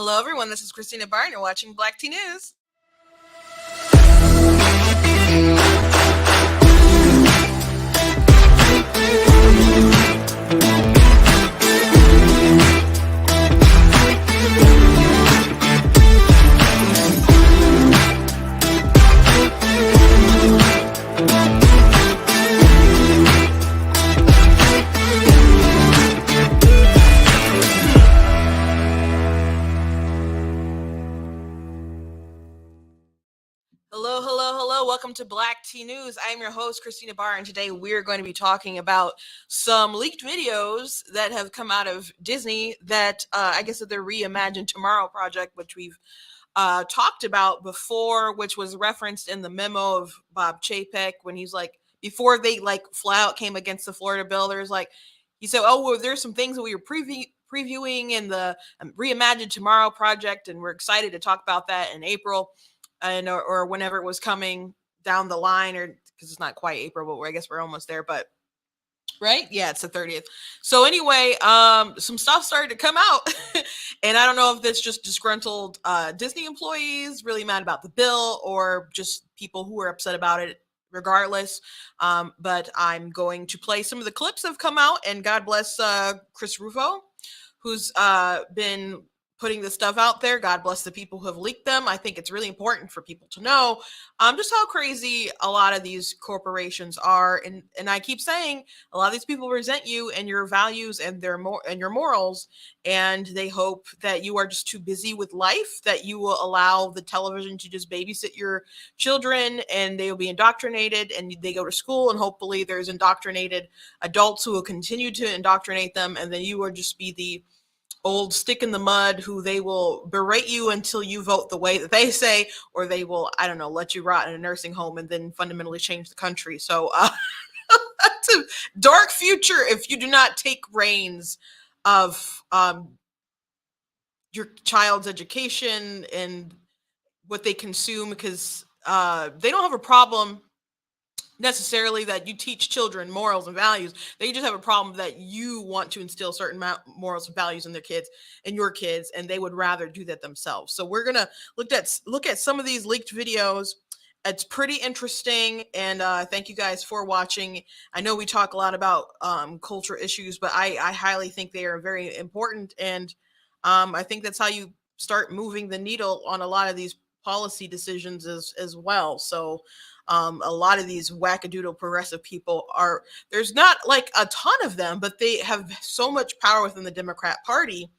Hello, everyone. This is Christina Barr, and you're watching Black Tea News. Hello. Welcome to Black Tea News. I am your host, Christina Barr, and today we're going to be talking about some leaked videos that have come out of Disney that I guess that their Reimagine Tomorrow project, which we've talked about before, which was referenced in the memo of Bob Chapek when he's like, before they like flat out came against the Florida bill, there's like, he said, oh, well, there's some things that we were previewing in the Reimagine Tomorrow project, and we're excited to talk about that in April. And or whenever it was coming down the line, or because it's not quite April, but I guess we're almost there. But right, yeah, it's the 30th. So anyway, some stuff started to come out, and I don't know if it's just disgruntled Disney employees really mad about the bill, or just people who are upset about it. Regardless, but I'm going to play some of the clips that have come out, and God bless Chris Rufo, who's been putting this stuff out there. God bless the people who have leaked them. I think it's really important for people to know just how crazy a lot of these corporations are. And I keep saying a lot of these people resent you and your values and your morals, and they hope that you are just too busy with life, that you will allow the television to just babysit your children, and they will be indoctrinated, and they go to school, and hopefully there's indoctrinated adults who will continue to indoctrinate them, and then you will just be the old stick in the mud who they will berate you until you vote the way that they say, or they will, I don't know, let you rot in a nursing home and then fundamentally change the country. So it's a dark future if you do not take reins of your child's education and what they consume, because they don't have a problem necessarily that you teach children morals and values. They just have a problem that you want to instill certain morals and values in their kids and your kids, and they would rather do that themselves. So we're gonna look at some of these leaked videos. It's pretty interesting, and thank you guys for watching. I know we talk a lot about culture issues, but I highly think they are very important, and I think that's how you start moving the needle on a lot of these policy decisions as well. So a lot of these wackadoodle progressive people there's not like a ton of them, but they have so much power within the Democrat Party.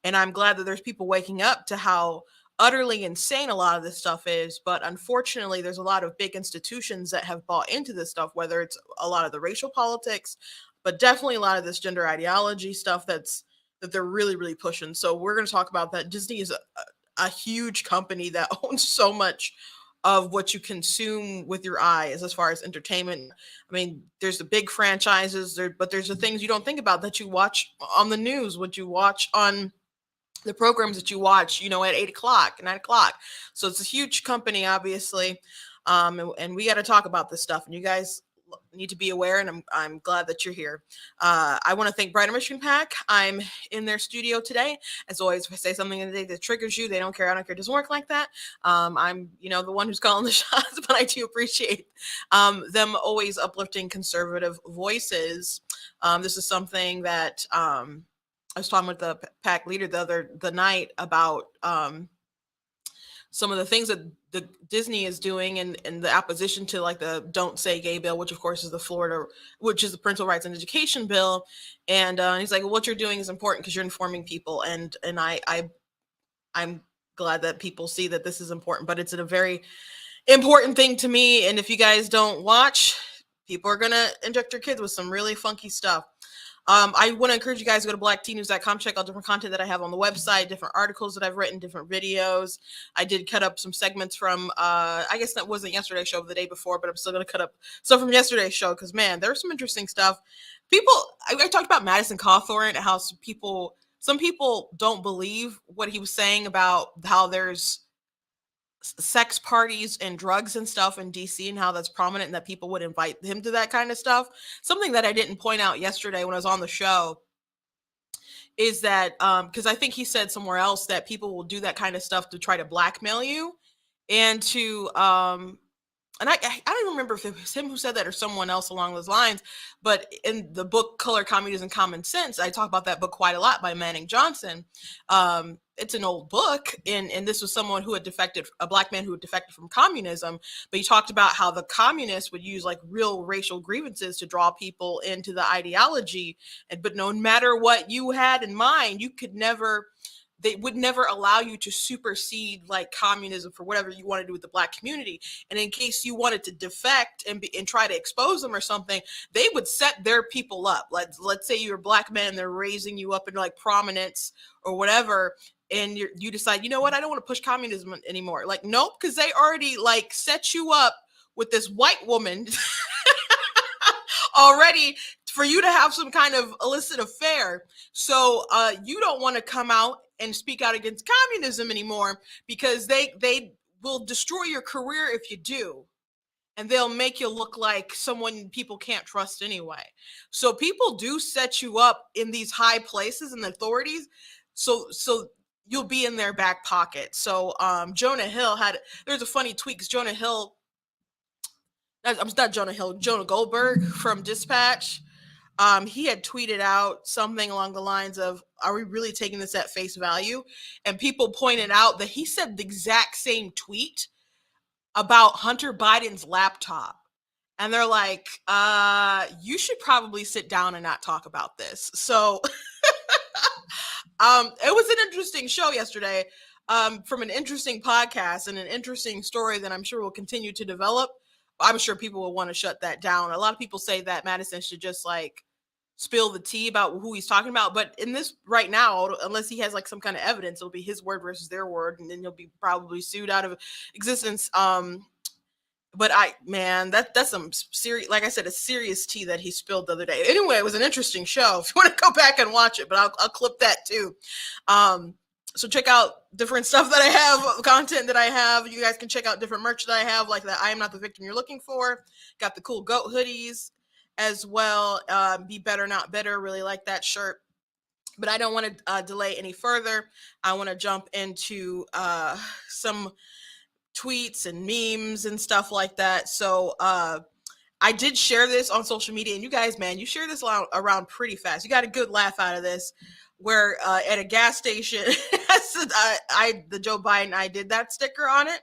And I'm glad that there's people waking up to how utterly insane a lot of this stuff is. But unfortunately, there's a lot of big institutions that have bought into this stuff, whether it's a lot of the racial politics, but definitely a lot of this gender ideology stuff that they're really, really pushing. So we're going to talk about that. Disney is a huge company that owns so much of what you consume with your eyes as far as entertainment. I mean, there's the big franchises there, but there's the things you don't think about that you watch on the news, what you watch on the programs that you watch, at 8 o'clock, 9 o'clock. So it's a huge company, obviously. And we got to talk about this stuff, and you guys need to be aware, and I'm glad that you're here. I want to thank Brighter Michigan PAC. I'm in their studio today. As always, if I say something today that triggers you, they don't care. I don't care. It doesn't work like that. I'm, the one who's calling the shots, but I do appreciate them always uplifting conservative voices. This is something that I was talking with the PAC leader the night about some of the things that the Disney is doing and the opposition to like the Don't Say Gay bill, which of course is which is the Parental Rights and Education bill. And he's like, well, what you're doing is important because you're informing people. And I'm glad that people see that this is important, but it's a very important thing to me. And if you guys don't watch, people are going to inject your kids with some really funky stuff. I want to encourage you guys to go to blacktnews.com, check out different content that I have on the website, different articles that I've written, different videos. I did cut up some segments from, I guess that wasn't yesterday's show, but the day before, but I'm still going to cut up stuff from yesterday's show because, man, there's some interesting stuff. I talked about Madison Cawthorn, how some people don't believe what he was saying about how there's sex parties and drugs and stuff in DC and how that's prominent and that people would invite him to that kind of stuff. Something that I didn't point out yesterday when I was on the show is that because I think he said somewhere else that people will do that kind of stuff to try to blackmail you and to and I don't even remember if it was him who said that or someone else along those lines, but in the book Color, Communism, Common Sense, I talk about that book quite a lot by Manning Johnson. It's an old book, and this was someone who had defected, a black man who had defected from communism, but he talked about how the communists would use like real racial grievances to draw people into the ideology, but no matter what you had in mind, you could never, they would never allow you to supersede like communism for whatever you want to do with the black community. And in case you wanted to defect and try to expose them or something, they would set their people up. Let's say you're a black man and they're raising you up into like prominence or whatever, and you decide, you know what, I don't want to push communism anymore. Like, nope, because they already like set you up with this white woman already for you to have some kind of illicit affair. So you don't want to come out and speak out against communism anymore, because they will destroy your career if you do, and they'll make you look like someone people can't trust anyway. So people do set you up in these high places and authorities, so you'll be in their back pocket. So Jonah Hill there's a funny tweet, because Jonah Hill, not Jonah Hill, Jonah Goldberg from Dispatch, he had tweeted out something along the lines of, are we really taking this at face value? And people pointed out that he said the exact same tweet about Hunter Biden's laptop. And they're like, you should probably sit down and not talk about this. So it was an interesting show yesterday, from an interesting podcast and an interesting story that I'm sure will continue to develop. I'm sure people will want to shut that down. A lot of people say that Madison should just like spill the tea about who he's talking about, but in this right now, unless he has like some kind of evidence, it'll be his word versus their word, and then he'll be probably sued out of existence. But that's some serious, like I said, a serious tea that he spilled the other day. Anyway, it was an interesting show. If you want to go back and watch it, but I'll clip that too. So check out different stuff that I have, content that I have. You guys can check out different merch that I have, like that I Am Not the Victim You're Looking For. Got the cool goat hoodies as well. Be Better Not Bitter, really like that shirt. But I don't want to delay any further. I want to jump into some tweets and memes and stuff like that. So I did share this on social media, and you guys, man, you share this around pretty fast. You got a good laugh out of this, where at a gas station, the Joe Biden I did that sticker on it.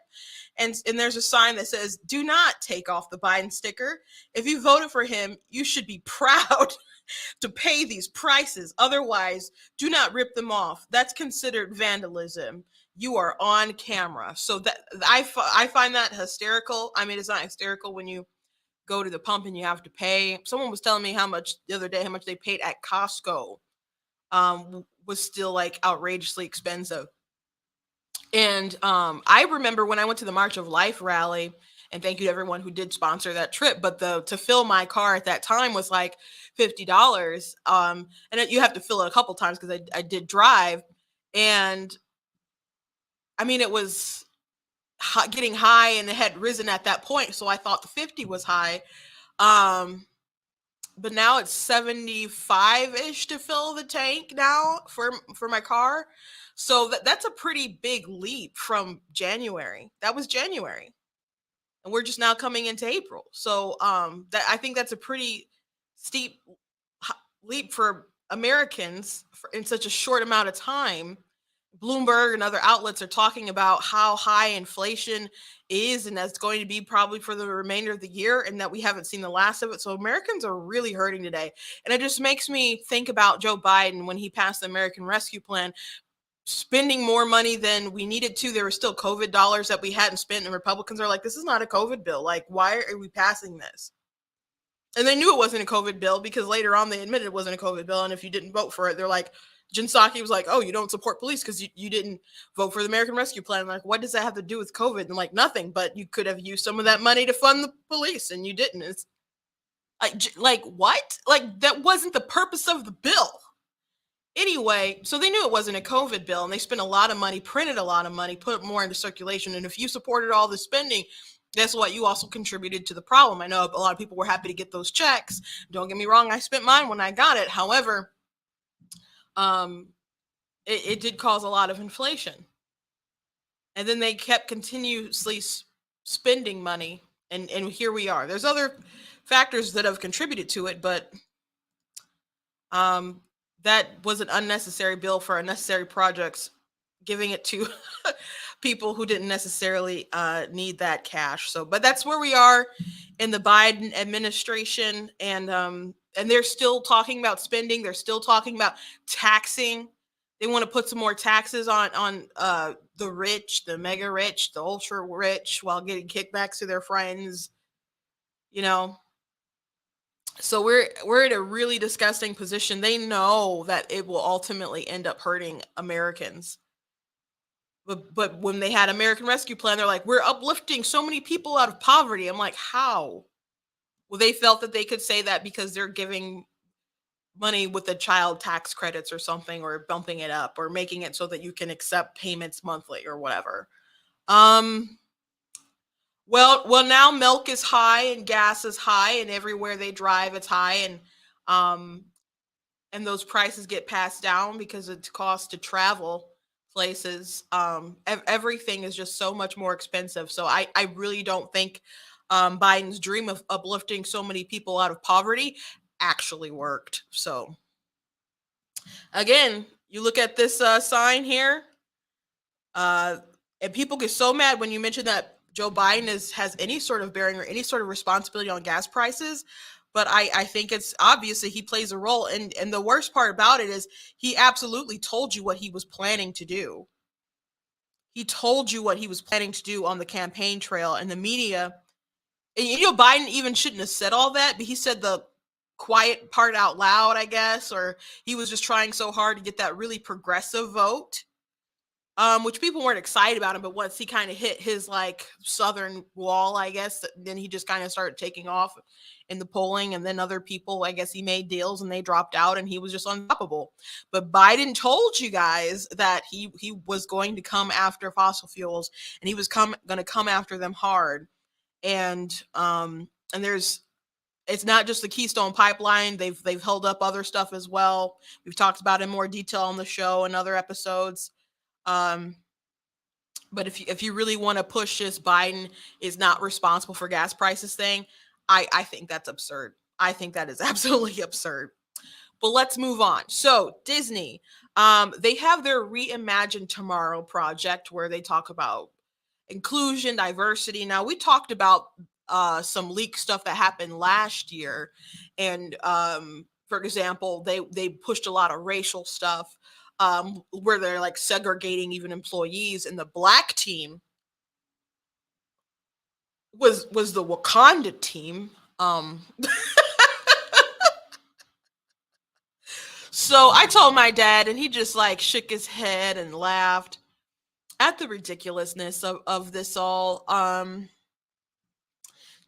And there's a sign that says, do not take off the Biden sticker. If you voted for him, you should be proud to pay these prices. Otherwise, do not rip them off. That's considered vandalism. You are on camera. So that I find that hysterical. I mean, it's not hysterical when you go to the pump and you have to pay. Someone was telling me the other day how much they paid at Costco was still like outrageously expensive. And I remember when I went to the March of Life rally, and thank you to everyone who did sponsor that trip, but to fill my car at that time was like $50. And you have to fill it a couple times, because I did drive. And I mean, it was getting high, and it had risen at that point. So I thought the 50 was high. But now it's 75-ish to fill the tank now for my car. So that's a pretty big leap from January. That was January. And we're just now coming into April. So I think that's a pretty steep leap for Americans in such a short amount of time. Bloomberg and other outlets are talking about how high inflation is, and that's going to be probably for the remainder of the year, and that we haven't seen the last of it. So Americans are really hurting today. And it just makes me think about Joe Biden when he passed the American Rescue Plan, spending more money than we needed to. There were still COVID dollars that we hadn't spent, and Republicans are like, this is not a COVID bill. Like, why are we passing this? And they knew it wasn't a COVID bill, because later on they admitted it wasn't a COVID bill. And if you didn't vote for it, they're like, Jen Psaki was like, oh, you don't support police because you didn't vote for the American Rescue Plan. I'm like, what does that have to do with COVID? And like, nothing, but you could have used some of that money to fund the police, and you didn't. It's like what? Like, that wasn't the purpose of the bill. Anyway, so they knew it wasn't a COVID bill, and they spent a lot of money, printed a lot of money, put more into circulation. And if you supported all the spending, guess what? You also contributed to the problem. I know a lot of people were happy to get those checks. Don't get me wrong, I spent mine when I got it. However, um, it did cause a lot of inflation. And then they kept continuously spending money, and here we are. There's other factors that have contributed to it, but um, that was an unnecessary bill for unnecessary projects, giving it to people who didn't necessarily need that cash. So, but that's where we are in the Biden administration, and they're still talking about spending. They're still talking about taxing. They want to put some more taxes on the rich, the mega rich, the ultra rich, while getting kickbacks to their friends. You know, so we're in a really disgusting position. They know that it will ultimately end up hurting Americans. But when they had American Rescue Plan, they're like, we're uplifting so many people out of poverty. I'm like, how? Well, they felt that they could say that because they're giving money with the child tax credits or something, or bumping it up, or making it so that you can accept payments monthly or whatever. Um, well, now milk is high and gas is high, and everywhere they drive, it's high, um, and those prices get passed down because it costs to travel places. Everything is just so much more expensive. So I really don't think Biden's dream of uplifting so many people out of poverty actually worked. So again, you look at this sign here, uh, and people get so mad when you mention that Joe Biden has any sort of bearing or any sort of responsibility on gas prices. But I think it's obvious that he plays a role. And the worst part about it is he absolutely told you what he was planning to do. He told you what he was planning to do on the campaign trail, and the media. And Biden even shouldn't have said all that, but he said the quiet part out loud, I guess, or he was just trying so hard to get that really progressive vote, which people weren't excited about him. But once he kind of hit his like southern wall, I guess, then he just kind of started taking off in the polling. And then other people, I guess, he made deals and they dropped out, and he was just unstoppable. But Biden told you guys that he was going to come after fossil fuels, and he was going to come after them hard. And there's it's not just the Keystone Pipeline. They've held up other stuff as well. We've talked about it in more detail on the show and other episodes. Um, but if you really want to push this Biden is not responsible for gas prices thing, I think that's absurd. I think that is absolutely absurd. But let's move on. So Disney, they have their Reimagine Tomorrow project where they talk about inclusion, diversity. Now we talked about some leak stuff that happened last year, and for example, they pushed a lot of racial stuff, where they're like segregating even employees. And the black team was the Wakanda team. So I told my dad, and he just like shook his head and laughed at the ridiculousness of this all.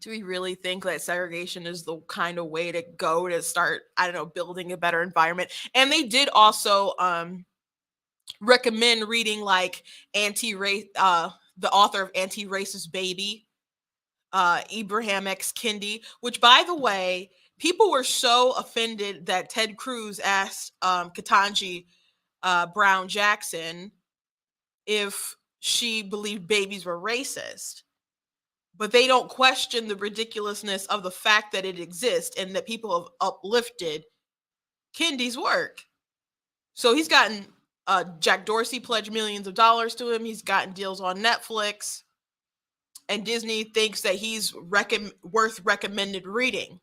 Do we really think that segregation is the kind of way to go to start, I don't know, building a better environment? And they did also recommend reading like anti-race the author of Anti-Racist Baby, Ibrahim X Kendi, which by the way, people were so offended that Ted Cruz asked Ketanji Brown Jackson if she believed babies were racist. But they don't question the ridiculousness of the fact that it exists and that people have uplifted Kendi's work. So he's gotten Jack Dorsey pledged millions of dollars to him. He's gotten deals on Netflix, and Disney thinks that he's worth recommended reading.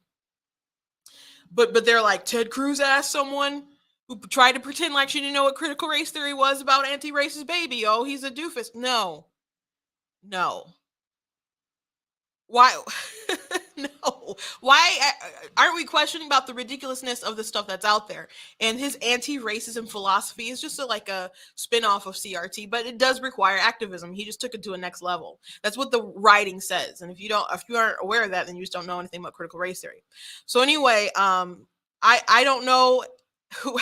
But they're like, Ted Cruz asked someone who tried to pretend like she didn't know what critical race theory was about Anti-Racist Baby. Oh, he's a doofus. No. Why? No. Why aren't we questioning about the ridiculousness of the stuff that's out there? And his anti-racism philosophy is just like a spin-off of CRT, but it does require activism. He just took it to a next level. That's what the writing says. And if you aren't aware of that, then you just don't know anything about critical race theory. So anyway, I don't know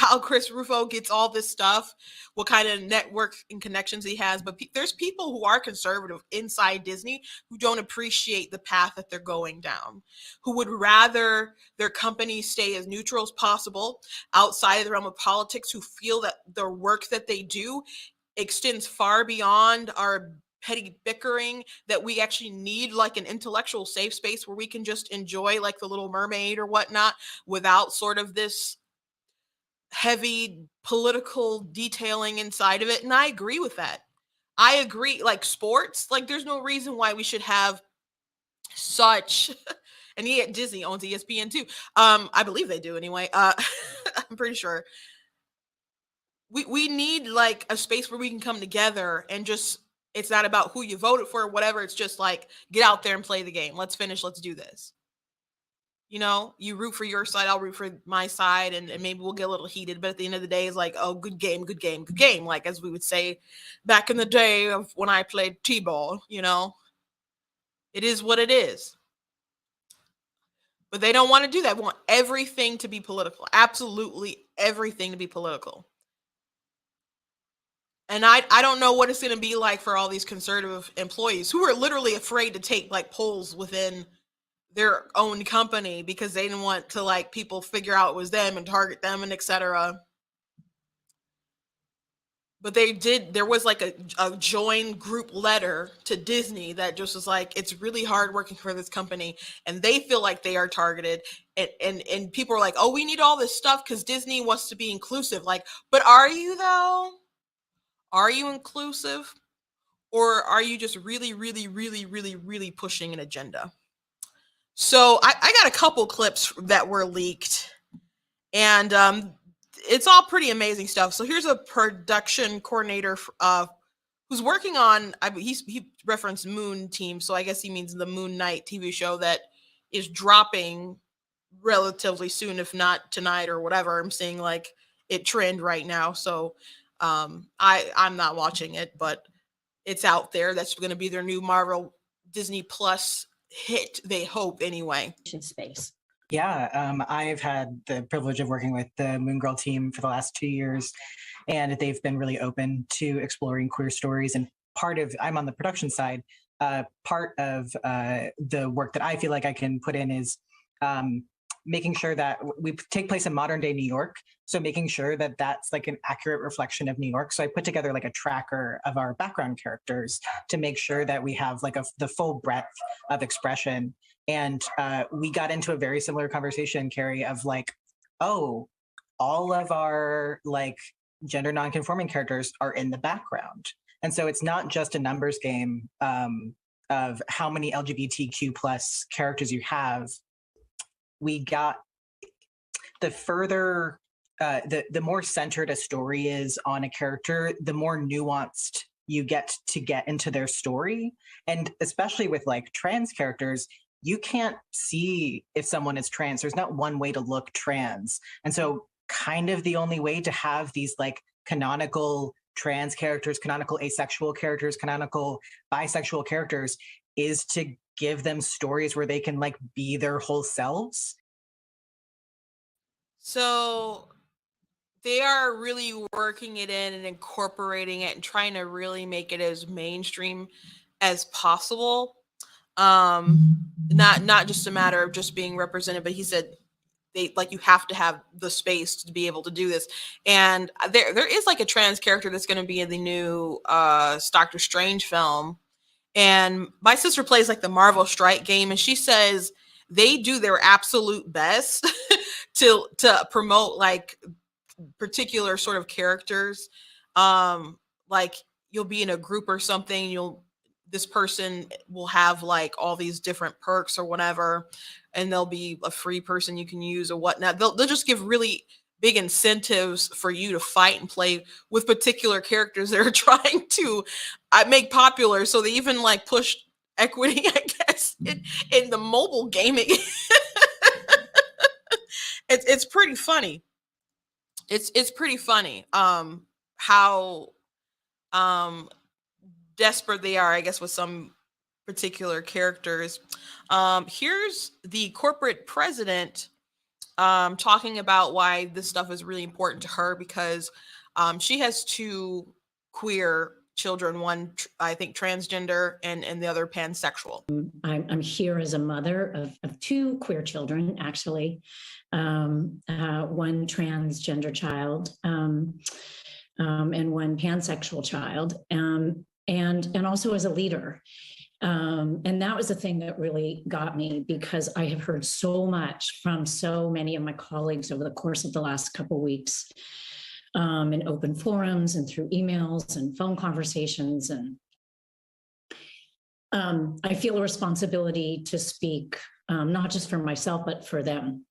how Chris Rufo gets all this stuff, what kind of network and connections he has. But there's people who are conservative inside Disney who don't appreciate the path that they're going down, who would rather their company stay as neutral as possible outside of the realm of politics, who feel that the work that they do extends far beyond our petty bickering, that we actually need like an intellectual safe space where we can just enjoy like the Little Mermaid or whatnot without sort of this heavy political detailing inside of it. And I agree with that. I agree. Like sports, like there's no reason why we should have such and yet Disney owns ESPN too. I believe they do anyway. I'm pretty sure. We need like a space where we can come together and just, it's not about who you voted for or whatever. It's just like, get out there and play the game. Let's finish. Let's do this. You know, you root for your side, I'll root for my side, and maybe we'll get a little heated, but at the end of the day, it's like, oh, good game, good game, good game. Like, as we would say back in the day of when I played T-ball, you know, it is what it is. But they don't want to do that. They want everything to be political, absolutely everything to be political. And I don't know what it's going to be like for all these conservative employees who are literally afraid to take like polls within their own company because they didn't want to like people figure out it was them and target them and etc. But they did, there was like a join group letter to Disney that just was like, it's really hard working for this company and they feel like they are targeted, and people are like, oh, we need all this stuff because Disney wants to be inclusive. Like, but are you though? Are you inclusive? Or are you just really, really, really, really, really pushing an agenda? So I got a couple clips that were leaked, and it's all pretty amazing stuff. So here's a production coordinator who's working on. He referenced Moon Team, so I guess he means the Moon Knight TV show that is dropping relatively soon, if not tonight or whatever. I'm seeing like it trend right now, so I'm not watching it, but it's out there. That's going to be their new Marvel Disney Plus hit, they hope anyway. Space. Yeah, I've had the privilege of working with the Moon Girl team for the last 2 years, and they've been really open to exploring queer stories. And I'm on the production side. Part of the work that I feel like I can put in is making sure that we take place in modern day New York. So making sure that that's like an accurate reflection of New York. So I put together like a tracker of our background characters to make sure that we have like the full breadth of expression. And we got into a very similar conversation, Carrie, of like, oh, all of our like gender nonconforming characters are in the background. And so it's not just a numbers game of how many LGBTQ plus characters you have. We got the further, the more centered a story is on a character, the more nuanced you get into their story. And especially with like trans characters, you can't see if someone is trans. There's not one way to look trans. And so kind of the only way to have these like canonical trans characters, canonical asexual characters, canonical bisexual characters is to give them stories where they can like be their whole selves. So they are really working it in and incorporating it and trying to really make it as mainstream as possible. Not just a matter of just being represented, but he said they like, you have to have the space to be able to do this. And there is like a trans character that's going to be in the new Doctor Strange film. And my sister plays like the Marvel Strike game, and she says they do their absolute best to promote like particular sort of characters. Like you'll be in a group or something, this person will have like all these different perks or whatever, and there'll be a free person you can use or whatnot. They'll just give really big incentives for you to fight and play with particular characters they're trying to make popular. So they even like push equity, I guess, in the mobile gaming. It's pretty funny. It's pretty funny how desperate they are, I guess, with some particular characters. Here's the corporate president talking about why this stuff is really important to her because she has two queer children, one I think transgender and the other pansexual. I'm here as a mother of two queer children, actually, one transgender child and one pansexual child, and also as a leader. And that was the thing that really got me, because I have heard so much from so many of my colleagues over the course of the last couple of weeks, in open forums and through emails and phone conversations. And I feel a responsibility to speak, not just for myself, but for them,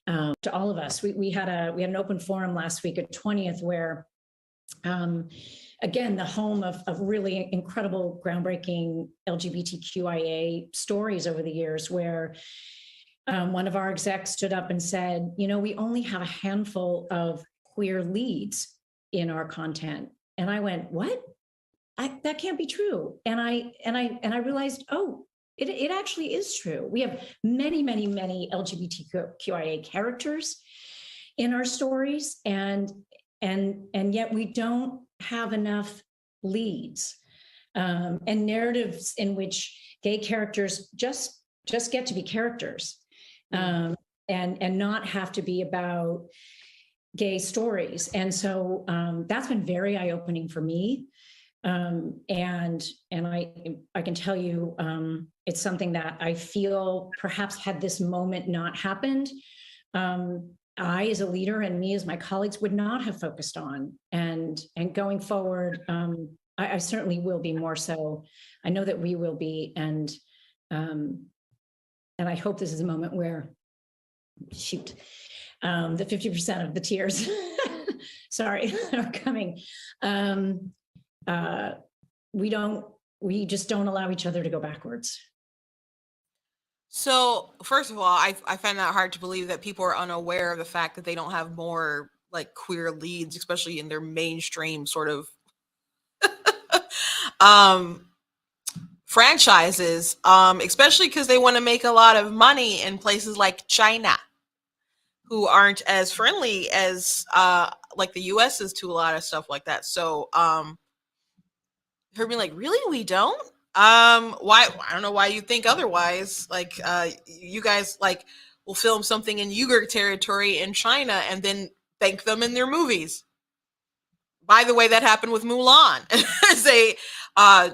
to all of us. We had an open forum last week at 20th where, again, the home of really incredible, groundbreaking LGBTQIA stories over the years, where one of our execs stood up and said, we only have a handful of queer leads in our content. And I went, what? That can't be true. And I realized, it actually is true. We have many, many, many LGBTQIA characters in our stories, and yet we don't have enough leads and narratives in which gay characters just get to be characters, and not have to be about gay stories. And so that's been very eye-opening for me. And I can tell you, it's something that I feel perhaps had this moment not happened, I, as a leader, and me as my colleagues, would not have focused on. And going forward, I certainly will be more so. I know that we will be. And I hope this is a moment where, the 50% of the tears, sorry, are coming. We just don't allow each other to go backwards. So first of all, I find that hard to believe that people are unaware of the fact that they don't have more like queer leads, especially in their mainstream sort of franchises, especially because they want to make a lot of money in places like China, who aren't as friendly as like the US is to a lot of stuff like that. So her being like, really, we don't? Why? I don't know why you think otherwise. Like, you guys like will film something in Uyghur territory in China and then thank them in their movies. By the way, that happened with Mulan. They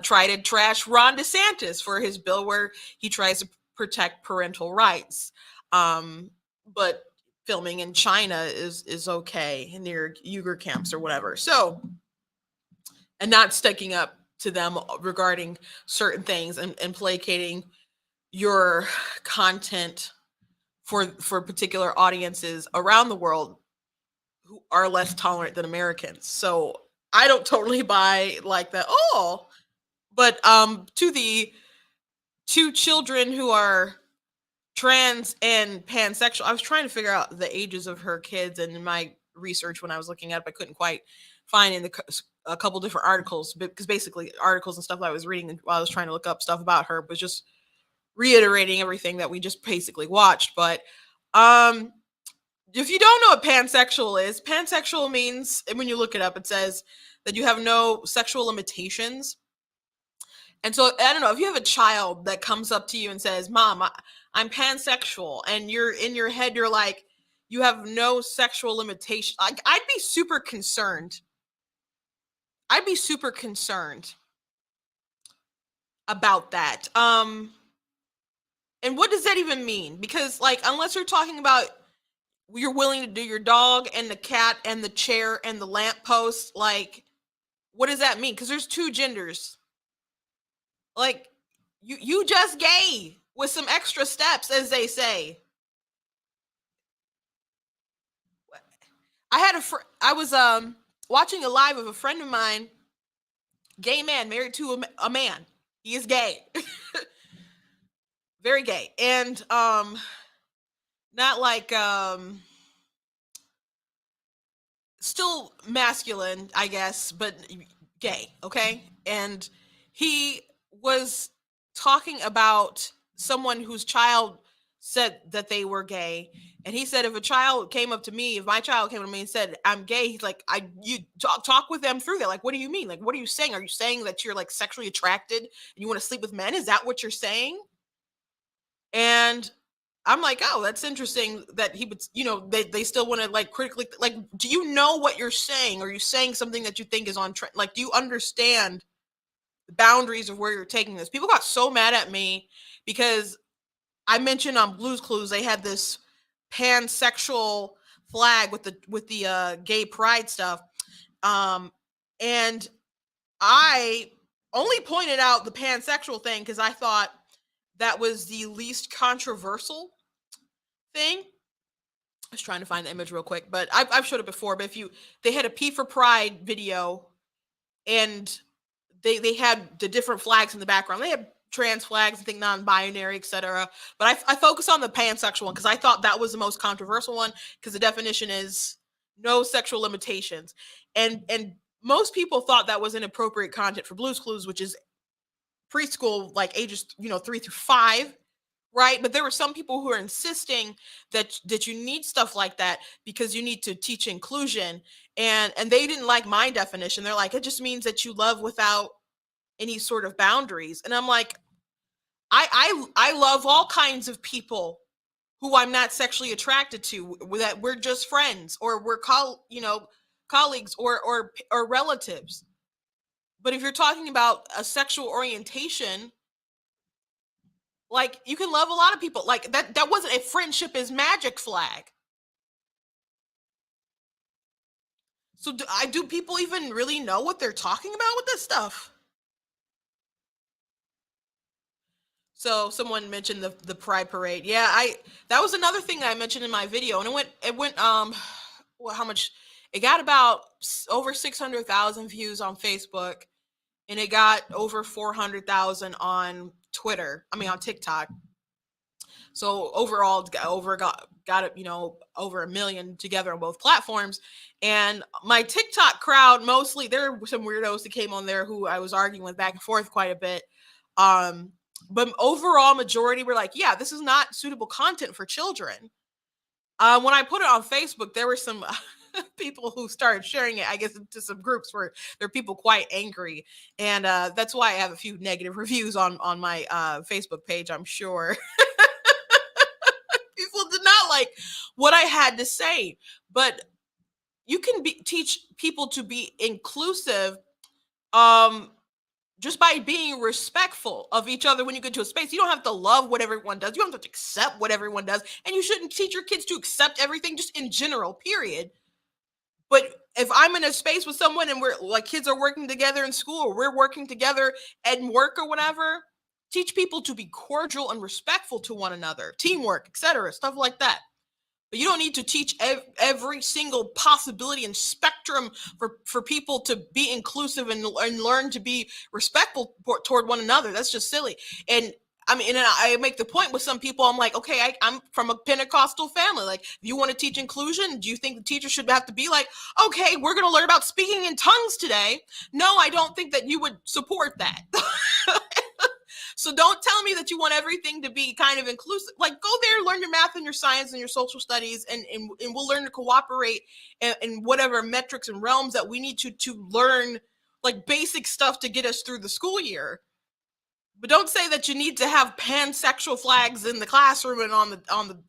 try to trash Ron DeSantis for his bill where he tries to protect parental rights. But filming in China is okay near Uyghur camps or whatever. So, and not sticking up to them regarding certain things and placating your content for particular audiences around the world who are less tolerant than Americans. So I don't totally buy like that. Oh, but to the two children who are trans and pansexual, I was trying to figure out the ages of her kids, and in my research when I was looking up, I couldn't quite find in a couple different articles, because basically articles and stuff that I was reading while I was trying to look up stuff about her was just reiterating everything that we just basically watched. But if you don't know what pansexual means, and when you look it up, it says that you have no sexual limitations. And so I don't know, if you have a child that comes up to you and says, Mom, I'm pansexual, and you're in your head, you're like, you have no sexual limitation. Like, I'd be super concerned. About that. And what does that even mean? Because, like, unless you're talking about you're willing to do your dog and the cat and the chair and the lamppost, like, what does that mean? Because there's two genders. Like, you just gay with some extra steps, as they say. I was watching a live of a friend of mine, gay man married to a man. He is gay. Very gay. And not like still masculine, I guess, but gay, okay? And he was talking about someone whose child said that they were gay. And he said, if a child came up to me, if my child came up to me and said, I'm gay, he's like, you talk with them through that. Like, what do you mean? Like, what are you saying? Are you saying that you're like sexually attracted and you want to sleep with men? Is that what you're saying? And I'm like, oh, that's interesting that he would, they still want to like critically, like, do you know what you're saying? Are you saying something that you think is on trend? Like, do you understand the boundaries of where you're taking this? People got so mad at me because I mentioned on Blue's Clues, they had this pansexual flag with the gay pride stuff. And I only pointed out the pansexual thing because I thought that was the least controversial thing. I was trying to find the image real quick, but I've showed it before. But they had a P for Pride video, and they had the different flags in the background. They had trans flags, I think non-binary, etc. But I focus on the pansexual one because I thought that was the most controversial one because the definition is no sexual limitations, and most people thought that was inappropriate content for Blue's Clues, which is preschool, like ages 3 through 5. Right. But there were some people who are insisting that you need stuff like that because you need to teach inclusion. And they didn't like my definition. They're like, it just means that you love without any sort of boundaries. And I'm like, I love all kinds of people who I'm not sexually attracted to, that we're just friends or we're colleagues or relatives. But if you're talking about a sexual orientation, like, you can love a lot of people. Like, that wasn't a friendship is magic flag. So do people even really know what they're talking about with this stuff? So someone mentioned the Pride Parade. Yeah, that was another thing that I mentioned in my video, and it went well, how much? It got about over 600,000 views on Facebook, and it got over 400,000 on Twitter. I mean, on TikTok. So overall, got it, over 1 million together on both platforms. And my TikTok crowd, mostly, there were some weirdos that came on there who I was arguing with back and forth quite a bit. But overall, majority were like, yeah, this is not suitable content for children. When I put it on Facebook, there were some people who started sharing it, I guess, into some groups where there are people quite angry. And that's why I have a few negative reviews on my Facebook page, I'm sure. People did not like what I had to say. But you can teach people to be inclusive just by being respectful of each other when you get to a space. You don't have to love what everyone does. You don't have to accept what everyone does. And you shouldn't teach your kids to accept everything just in general, period. But if I'm in a space with someone and we're like, kids are working together in school, or we're working together at work or whatever, teach people to be cordial and respectful to one another, teamwork, etc., stuff like that. But you don't need to teach every single possibility and spectrum for people to be inclusive and learn to be respectful toward one another. That's just silly. And I mean, and I make the point with some people, I'm like, okay, I'm from a Pentecostal family. Like, if you want to teach inclusion, do you think the teacher should have to be like, okay, we're going to learn about speaking in tongues today? No, I don't think that you would support that. So don't tell me that you want everything to be kind of inclusive. Like, go there, learn your math and your science and your social studies, and we'll learn to cooperate in whatever metrics and realms that we need to learn, like basic stuff to get us through the school year. But don't say that you need to have pansexual flags in the classroom and on the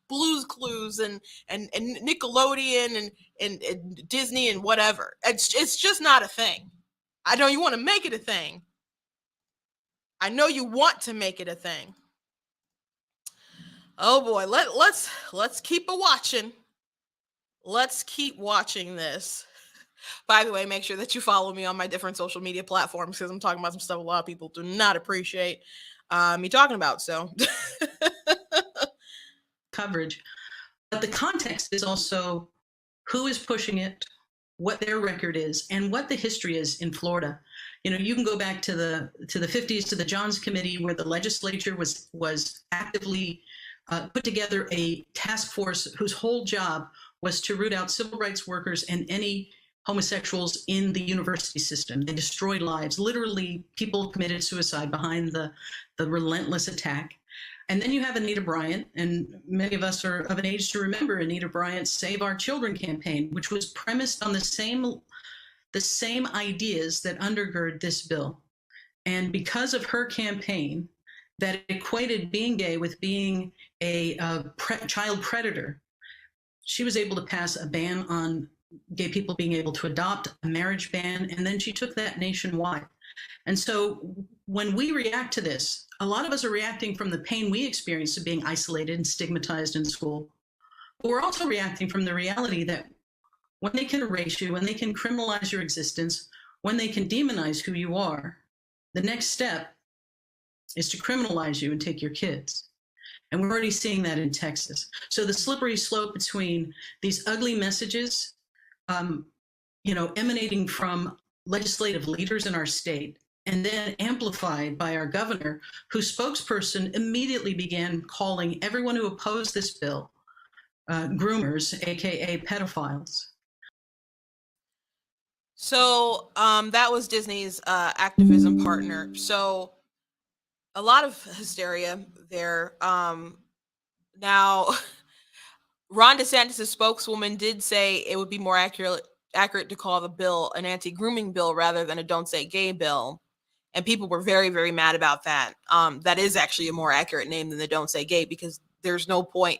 Blue's Clues and Nickelodeon and Disney and whatever. It's just not a thing. I know you want to make it a thing. I know you want to make it a thing. Oh boy, let's keep watching. Let's keep watching this. By the way, make sure that you follow me on my different social media platforms because I'm talking about some stuff a lot of people do not appreciate me talking about. So coverage, but the context is also who is pushing it, what their record is, and what the history is in Florida. You can go back to the 50s, to the Johns Committee, where the legislature was actively put together a task force whose whole job was to root out civil rights workers and any homosexuals in the university system. They destroyed lives. Literally, people committed suicide behind the relentless attack. And then you have Anita Bryant, and many of us are of an age to remember Anita Bryant's Save Our Children campaign, which was premised on the same ideas that undergird this bill. And because of her campaign that equated being gay with being a child predator, she was able to pass a ban on gay people being able to adopt, a marriage ban, and then she took that nationwide. And so when we react to this, a lot of us are reacting from the pain we experienced of being isolated and stigmatized in school. But we're also reacting from the reality that when they can erase you, when they can criminalize your existence, when they can demonize who you are, the next step is to criminalize you and take your kids. And we're already seeing that in Texas. So the slippery slope between these ugly messages, emanating from legislative leaders in our state, and then amplified by our governor, whose spokesperson immediately began calling everyone who opposed this bill groomers, AKA pedophiles. So that was Disney's activism partner. So a lot of hysteria there. Now, Ron DeSantis' spokeswoman did say it would be more accurate to call the bill an anti-grooming bill rather than a don't say gay bill. And people were very, very mad about that. That is actually a more accurate name than the don't say gay, because there's no part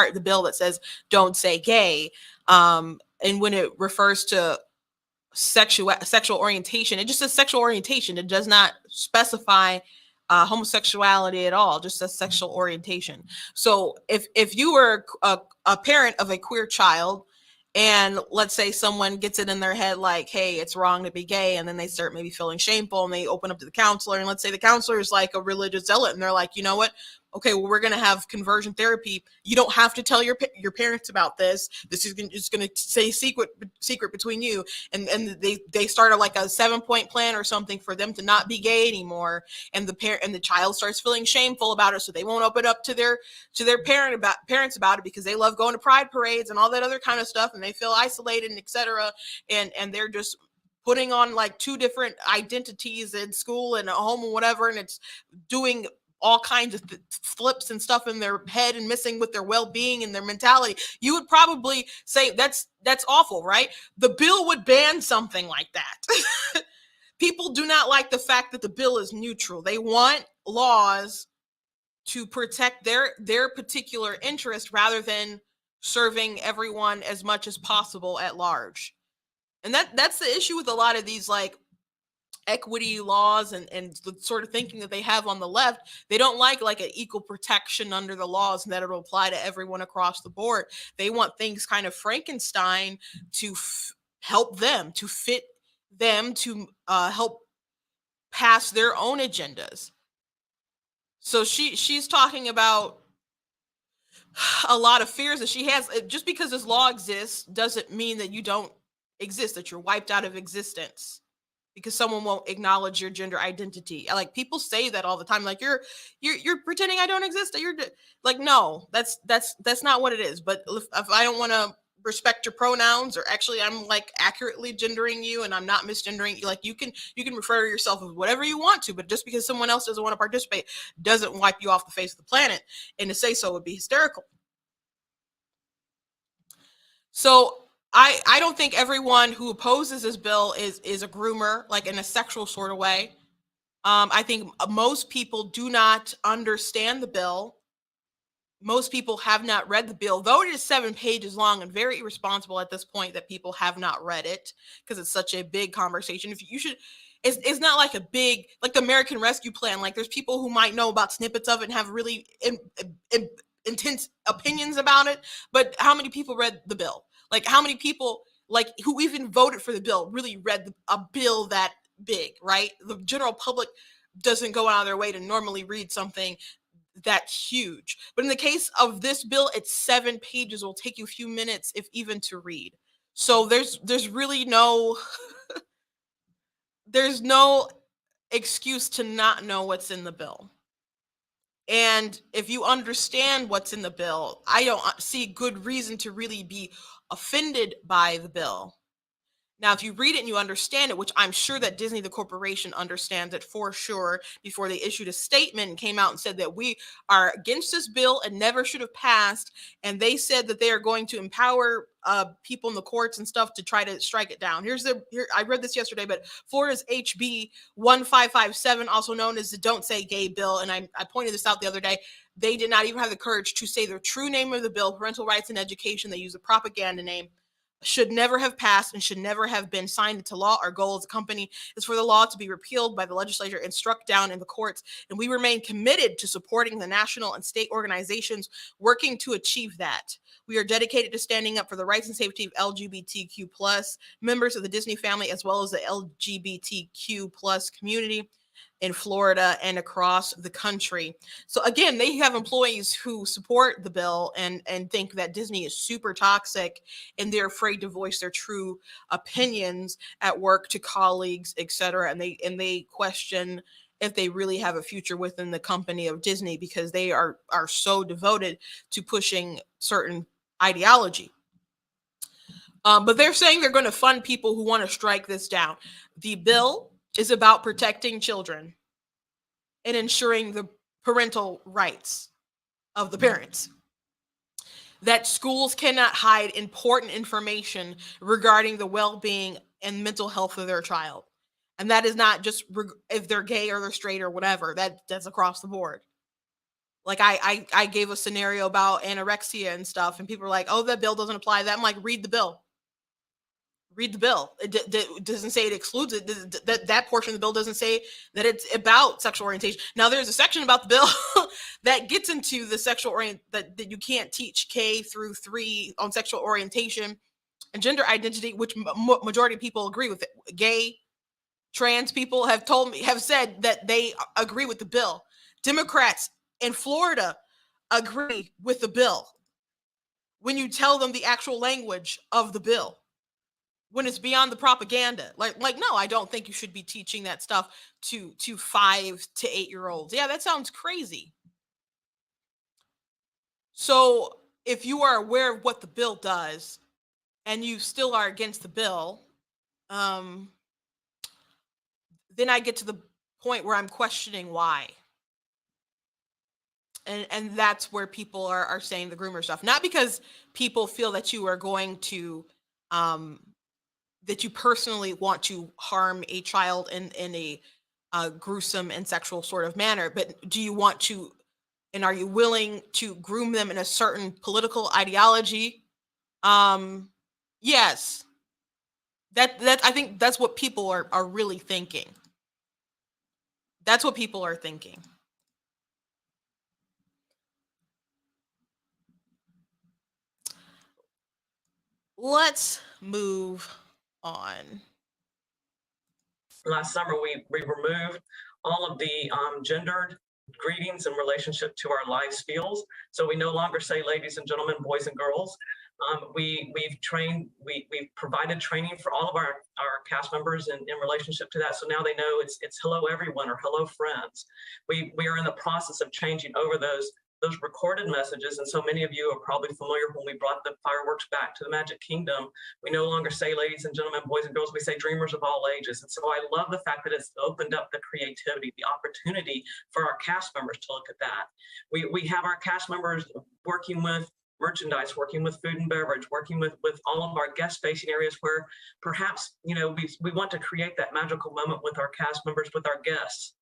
of the bill that says don't say gay. And when it refers to sexual orientation, it just says sexual orientation. It does not specify homosexuality at all, just says sexual orientation. So if you were a parent of a queer child, and let's say someone gets it in their head like, hey, it's wrong to be gay, and then they start maybe feeling shameful, and they open up to the counselor, and let's say the counselor is like a religious zealot, and they're like, you know what? Okay, well, we're going to have conversion therapy. You don't have to tell your parents about this. This is just going to stay secret between you. And they started like a 7-point plan or something for them to not be gay anymore. And the child starts feeling shameful about it, so they won't open up to their parents about it, because they love going to pride parades and all that other kind of stuff, and they feel isolated and etc. And they're just putting on like 2 different identities in school and at home and whatever, and it's doing all kinds of flips and stuff in their head and messing with their well-being and their mentality. You would probably say that's awful, right? The bill would ban something like that. People do not like the fact that the bill is neutral. They want laws to protect their particular interest rather than serving everyone as much as possible at large. And that's the issue with a lot of these like equity laws and the sort of thinking that they have on the left. They don't like an equal protection under the laws and that it'll apply to everyone across the board. They want things kind of Frankenstein to help them, to fit them, to help pass their own agendas. So she's talking about a lot of fears that she has. Just because this law exists doesn't mean that you don't exist, that you're wiped out of existence because someone won't acknowledge your gender identity. Like, people say that all the time, like you're pretending I don't exist. You're like, no, that's not what it is. But if I don't want to respect your pronouns, or actually I'm like accurately gendering you and I'm not misgendering you, like you can refer to yourself as whatever you want to, but just because someone else doesn't want to participate doesn't wipe you off the face of the planet. And to say so would be hysterical. So I don't think everyone who opposes this bill is a groomer, like in a sexual sort of way. I think most people do not understand the bill. Most people have not read the bill, though it is 7 pages long, and very irresponsible at this point that people have not read it, because it's such a big conversation. If you should, it's not like a big, like the American Rescue Plan. Like, there's people who might know about snippets of it and have really intense opinions about it. But how many people read the bill? Like, how many people, like, who even voted for the bill really read a bill that big, right? The general public doesn't go out of their way to normally read something that huge. But in the case of this bill, it's 7 pages. It will take you a few minutes, if even, to read. So there's really no there's no excuse to not know what's in the bill. And if you understand what's in the bill, I don't see good reason to really be offended by the bill. Now, if you read it and you understand it, which I'm sure that Disney, the corporation, understands it for sure, before they issued a statement and came out and said that we are against this bill and never should have passed. And they said that they are going to empower people in the courts and stuff to try to strike it down. Here, I read this yesterday, but Florida's HB 1557, also known as the Don't Say Gay bill, and I pointed this out the other day. They did not even have the courage to say the true name of the bill, Parental Rights in Education. They use a propaganda name. Should never have passed and should never have been signed into law. Our goal as a company is for the law to be repealed by the legislature and struck down in the courts. And we remain committed to supporting the national and state organizations working to achieve that. We are dedicated to standing up for the rights and safety of LGBTQ plus members of the Disney family, as well as the LGBTQ plus community in Florida and across the country. So again, they have employees who support the bill and think that Disney is super toxic, and they're afraid to voice their true opinions at work to colleagues, etc. And they question if they really have a future within the company of Disney, because they are so devoted to pushing certain ideology. But they're saying they're going to fund people who want to strike this down. The bill is about protecting children and ensuring the parental rights of the parents. That schools cannot hide important information regarding the well-being and mental health of their child. And that is not just if they're gay or they're straight or whatever. That's across the board. Like I gave a scenario about anorexia and stuff, and people are like, oh, that bill doesn't apply to that. I'm like, read the bill. Read the bill. It doesn't say it excludes it. That portion of the bill doesn't say that it's about sexual orientation. Now, there's a section about the bill that gets into the sexual that you can't teach K through 3 on sexual orientation and gender identity, which majority of people agree with it. Gay, trans people have said that they agree with the bill. Democrats in Florida agree with the bill when you tell them the actual language of the bill. When it's beyond the propaganda, like no, I don't think you should be teaching that stuff to 5 to 8-year-olds. Yeah, that sounds crazy. So if you are aware of what the bill does and you still are against the bill, then I get to the point where I'm questioning why. And that's where people are saying the groomer stuff, not because people feel that you are going to that you personally want to harm a child in a gruesome and sexual sort of manner, but do you want to, and are you willing to groom them in a certain political ideology? Yes. That I think that's what people are really thinking. That's what people are thinking. Let's move on. Last summer, we removed all of the gendered greetings in relationship to our life skills. So we no longer say ladies and gentlemen, boys and girls. We've provided training for all of our cast members in relationship to that. So now they know it's hello everyone or hello friends. We are in the process of changing over those recorded messages. And so many of you are probably familiar when we brought the fireworks back to the Magic Kingdom. We no longer say ladies and gentlemen, boys and girls, we say dreamers of all ages. And so I love the fact that it's opened up the creativity, the opportunity for our cast members to look at that. We have our cast members working with merchandise, working with food and beverage, working with all of our guest facing areas where perhaps, we want to create that magical moment with our cast members, with our guests.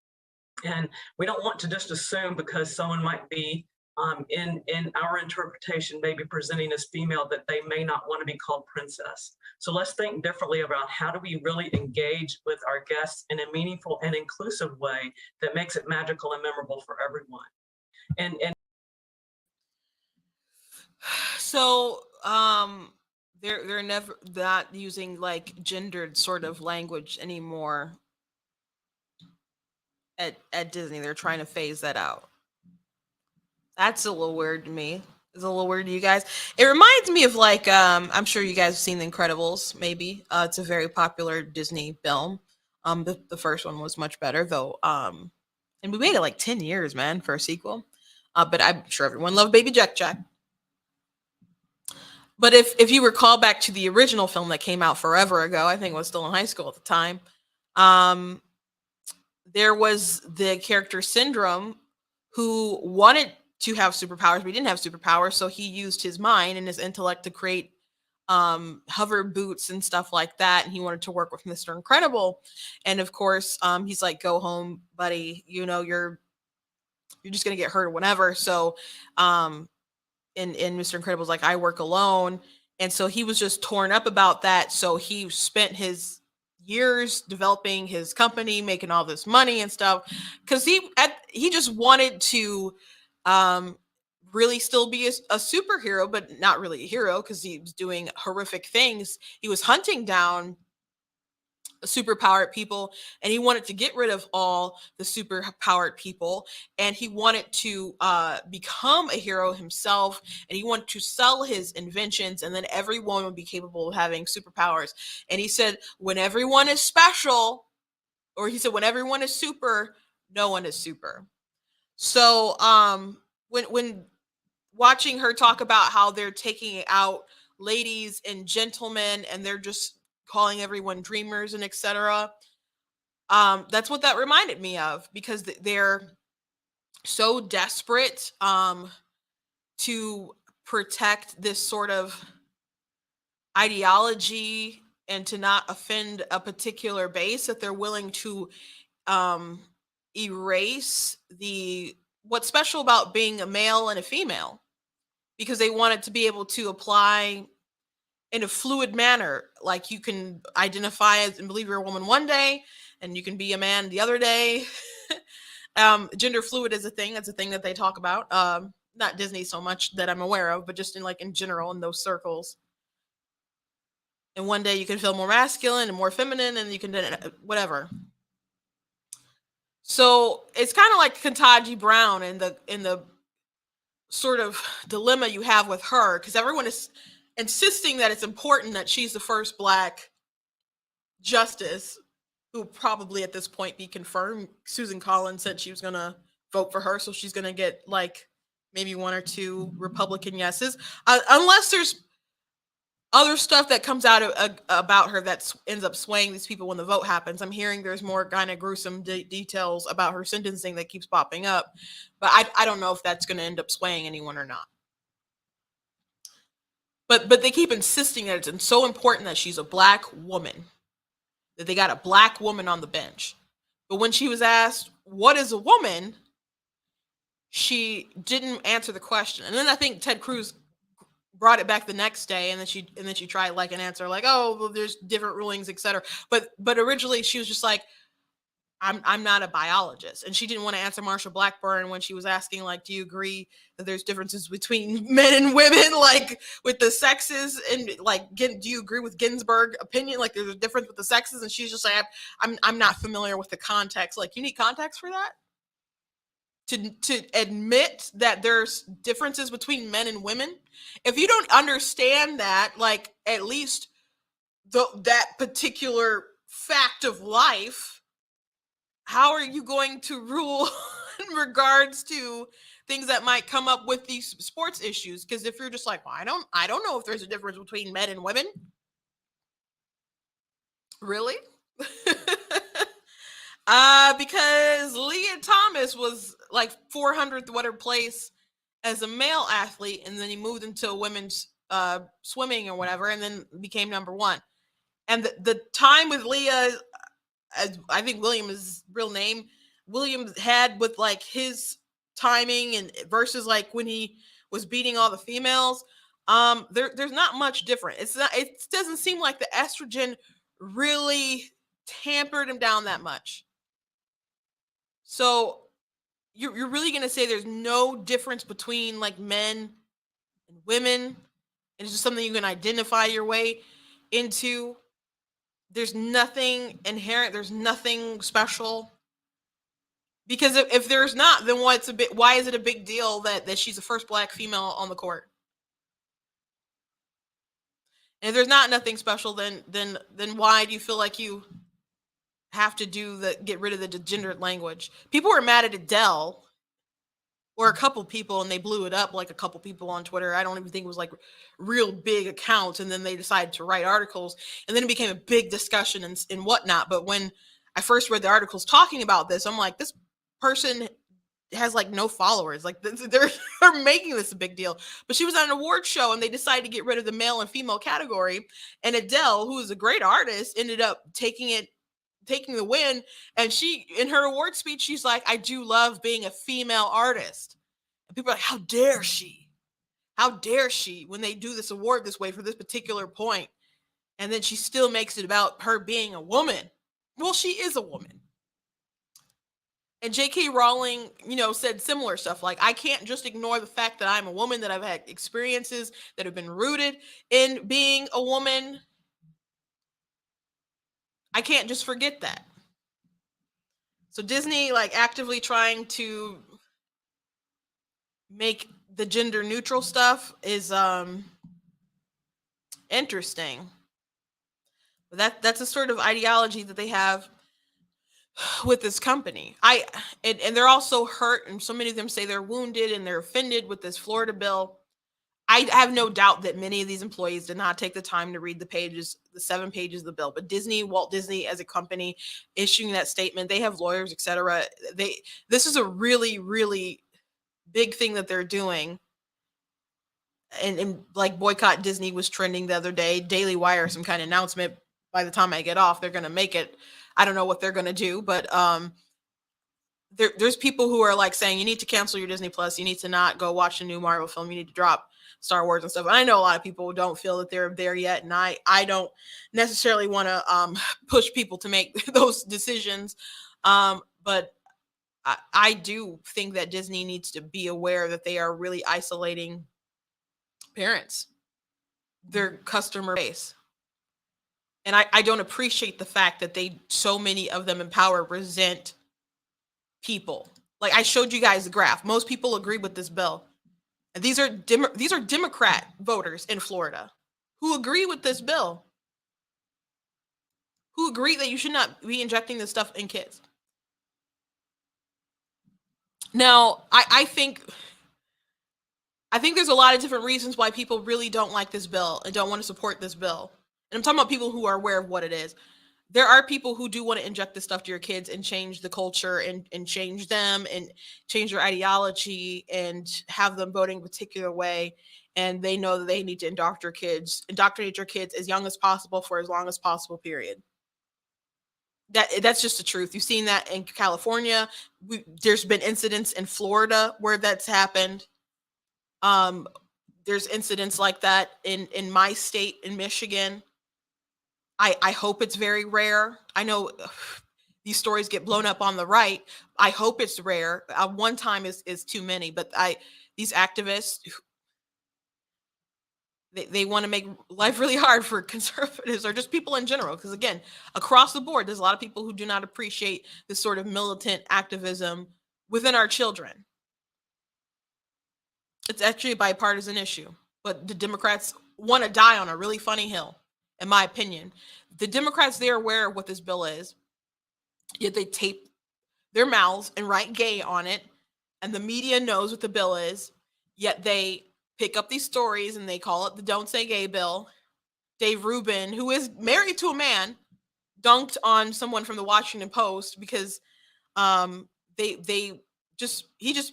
And we don't want to just assume because someone might be in our interpretation, maybe presenting as female, that they may not want to be called princess. So let's think differently about how do we really engage with our guests in a meaningful and inclusive way that makes it magical and memorable for everyone. And so they're never not using like gendered sort of language anymore at Disney. They're trying to phase that out. That's a little weird to me. It's a little weird to you guys. It reminds me of like I'm sure you guys have seen The Incredibles. Maybe it's a very popular Disney film. The first one was much better though. And we waited like 10 years, man, for a sequel. But I'm sure everyone loved Baby Jack Jack. But if you recall back to the original film that came out forever ago, I think I was still in high school at the time. There was the character Syndrome who wanted to have superpowers, but he didn't have superpowers, so he used his mind and his intellect to create hover boots and stuff like that, and he wanted to work with Mr. Incredible. And of course, he's like, go home, buddy, you know, you're just gonna get hurt or whatever. So and Mr. Incredible's like, I work alone. And so he was just torn up about that. So he spent his years developing his company, making all this money and stuff, because he just wanted to really still be a superhero, but not really a hero because he was doing horrific things. He was hunting down superpowered people, and he wanted to get rid of all the superpowered people, and he wanted to become a hero himself, and he wanted to sell his inventions, and then everyone would be capable of having superpowers. And he said, when everyone is special, or he said, when everyone is super, no one is super. So when watching her talk about how they're taking out ladies and gentlemen, and they're just calling everyone dreamers and etc. That's what that reminded me of, because they're so desperate to protect this sort of ideology and to not offend a particular base, that they're willing to erase what's special about being a male and a female, because they wanted to be able to apply in a fluid manner. Like, you can identify as and believe you're a woman one day, and you can be a man the other day. Gender fluid is a thing. That's a thing that they talk about. Not Disney so much that I'm aware of, but just in general in those circles. And one day you can feel more masculine and more feminine, and you can whatever. So it's kind of like Kentaji Brown in the sort of dilemma you have with her, because everyone is insisting that it's important that she's the first Black justice, who will probably at this point be confirmed. Susan Collins said she was going to vote for her, so she's going to get like maybe 1 or 2 Republican yeses, unless there's other stuff that comes out about her that ends up swaying these people when the vote happens. I'm hearing there's more kind of gruesome details about her sentencing that keeps popping up, but I don't know if that's going to end up swaying anyone or not. But they keep insisting that it's so important that she's a Black woman, that they got a Black woman on the bench. But when she was asked, what is a woman, she didn't answer the question. And then I think Ted Cruz brought it back the next day, and then she tried like an answer like, oh, well, there's different rulings, etc. But originally she was just like, I'm not a biologist. And she didn't want to answer Marsha Blackburn when she was asking, like, do you agree that there's differences between men and women, like with the sexes, and like, do you agree with Ginsburg's opinion, like there's a difference with the sexes? And she's just like, I'm not familiar with the context. Like, you need context for that, to admit that there's differences between men and women. If you don't understand that, like, at least that particular fact of life, how are you going to rule in regards to things that might come up with these sports issues? Because if you're just like, well, I don't know if there's a difference between men and women. Really? Because Leah Thomas was like 400th whatever place as a male athlete, and then he moved into women's swimming or whatever, and then became number 1. And the time with Leah, as I think William is his real name, William had with like his timing and versus like when he was beating all the females, there's not much different. It doesn't seem like the estrogen really tampered him down that much. So you're really going to say there's no difference between like men and women, and it's just something you can identify your way into? There's nothing inherent, there's nothing special. Because if there's not, then why is it a big deal that she's the first Black female on the court? And if there's not nothing special, then why do you feel like you have to get rid of the gendered language? People were mad at Adele or a couple people, and they blew it up, like a couple people on Twitter. I don't even think it was like real big accounts. And then they decided to write articles, and then it became a big discussion and whatnot. But when I first read the articles talking about this, I'm like, this person has like no followers. Like they're making this a big deal. But she was at an award show, and they decided to get rid of the male and female category. And Adele, who is a great artist, ended up taking the win. And she, in her award speech, she's like, I do love being a female artist. And people are like, how dare she? How dare she, when they do this award this way for this particular point? And then she still makes it about her being a woman. Well, she is a woman. And J.K. Rowling, said similar stuff. Like, I can't just ignore the fact that I'm a woman, that I've had experiences that have been rooted in being a woman. I can't just forget that. So Disney, like, actively trying to make the gender neutral stuff is interesting. But that's a sort of ideology that they have with this company. And they're also hurt, and so many of them say they're wounded and they're offended with this Florida bill. I have no doubt that many of these employees did not take the time to read the 7 pages of the bill. But Walt Disney as a company issuing that statement, they have lawyers, etc. This is a really, really big thing that they're doing. And like boycott Disney was trending the other day. Daily Wire, some kind of announcement. By the time I get off, they're going to make it. I don't know what they're going to do, but there's people who are like saying you need to cancel your Disney Plus. You need to not go watch a new Marvel film. You need to drop Star Wars and stuff. And I know a lot of people don't feel that they're there yet, and I don't necessarily want to push people to make those decisions. But I do think that Disney needs to be aware that they are really isolating parents, their customer base. And I don't appreciate the fact that so many of them in power resent people. Like, I showed you guys the graph. Most people agree with this bill. And these are Democrat voters in Florida who agree with this bill, who agree that you should not be injecting this stuff in kids. Now, I think there's a lot of different reasons why people really don't like this bill and don't want to support this bill. And I'm talking about people who are aware of what it is. There are people who do want to inject this stuff to your kids and change the culture and change them and change their ideology and have them voting a particular way. And they know that they need to indoctrinate your kids as young as possible for as long as possible, period. That's just the truth. You've seen that in California. There's been incidents in Florida where that's happened. There's incidents like that in my state, in Michigan. I hope it's very rare. I know these stories get blown up on the right. I hope it's rare. One time is too many, but these activists, they want to make life really hard for conservatives or just people in general. Because again, across the board, there's a lot of people who do not appreciate this sort of militant activism within our children. It's actually a bipartisan issue, but the Democrats want to die on a really funny hill, in my opinion. The Democrats, they're aware of what this bill is, yet they tape their mouths and write gay on it, and the media knows what the bill is, yet they pick up these stories and they call it the Don't Say Gay bill. Dave Rubin, who is married to a man, dunked on someone from the Washington Post because he just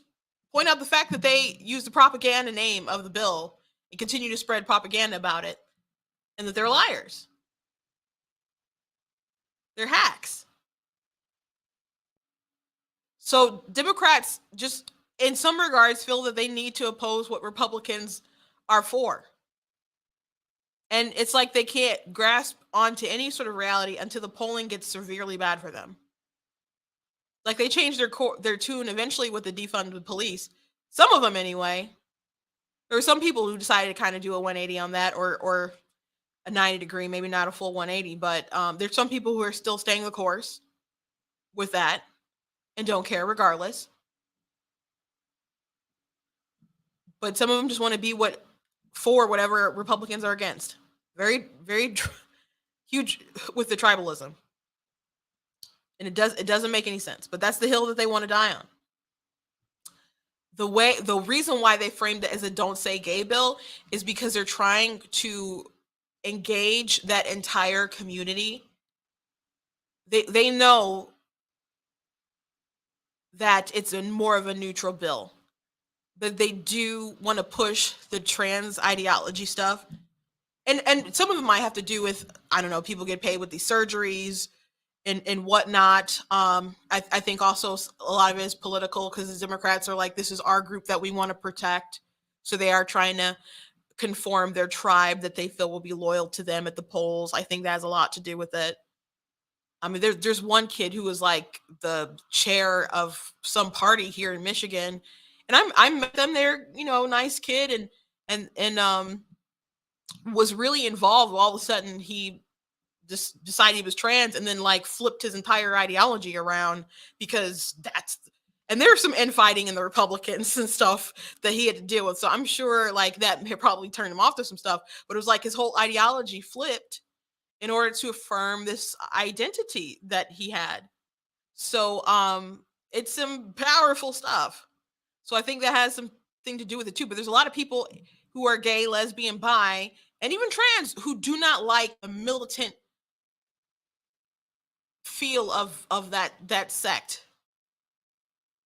pointed out the fact that they used the propaganda name of the bill and continue to spread propaganda about it, and that they're liars. They're hacks. So Democrats just, in some regards, feel that they need to oppose what Republicans are for. And it's like they can't grasp onto any sort of reality until the polling gets severely bad for them. Like, they changed their tune eventually with the defund the police. Some of them, anyway. There were some people who decided to kind of do a 180 on that, or a 90-degree, maybe not a full 180. But there's some people who are still staying the course with that and don't care regardless. But some of them just want to be for whatever Republicans are against. Very, very huge with the tribalism. And it doesn't make any sense. But that's the hill that they want to die on. the reason why they framed it as a don't say gay bill is because they're trying to engage that entire community. They know that it's more of a neutral bill, but they do want to push the trans ideology stuff. And some of it might have to do with, I don't know, people get paid with these surgeries and whatnot. I think also a lot of it is political, because the Democrats are like, this is our group that we want to protect. So they are trying to conform their tribe that they feel will be loyal to them at the polls. I think that has a lot to do with it. I mean, there's one kid who was like the chair of some party here in Michigan, and I met them. They're, you know, nice kid, and was really involved. All of a sudden, he just decided he was trans, and then like flipped his entire ideology around, because and there was some infighting in the Republicans and stuff that he had to deal with. So I'm sure like that had probably turned him off to some stuff, but it was like his whole ideology flipped in order to affirm this identity that he had. So it's some powerful stuff. So I think that has something to do with it too. But there's a lot of people who are gay, lesbian, bi, and even trans who do not like the militant feel of that sect.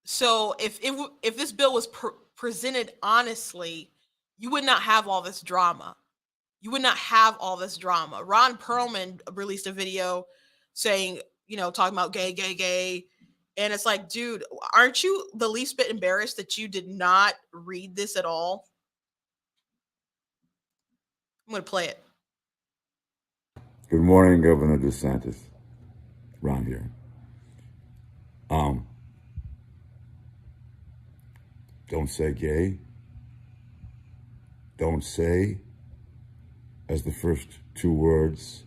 So if this bill was presented honestly, you would not have all this drama. You would not have all this drama. Ron Perlman released a video saying, you know, talking about gay, gay, gay. And it's like, dude, aren't you the least bit embarrassed that you did not read this at all? I'm going to play it. Good morning, Governor DeSantis. Ron here. Don't say gay. Don't say as the first two words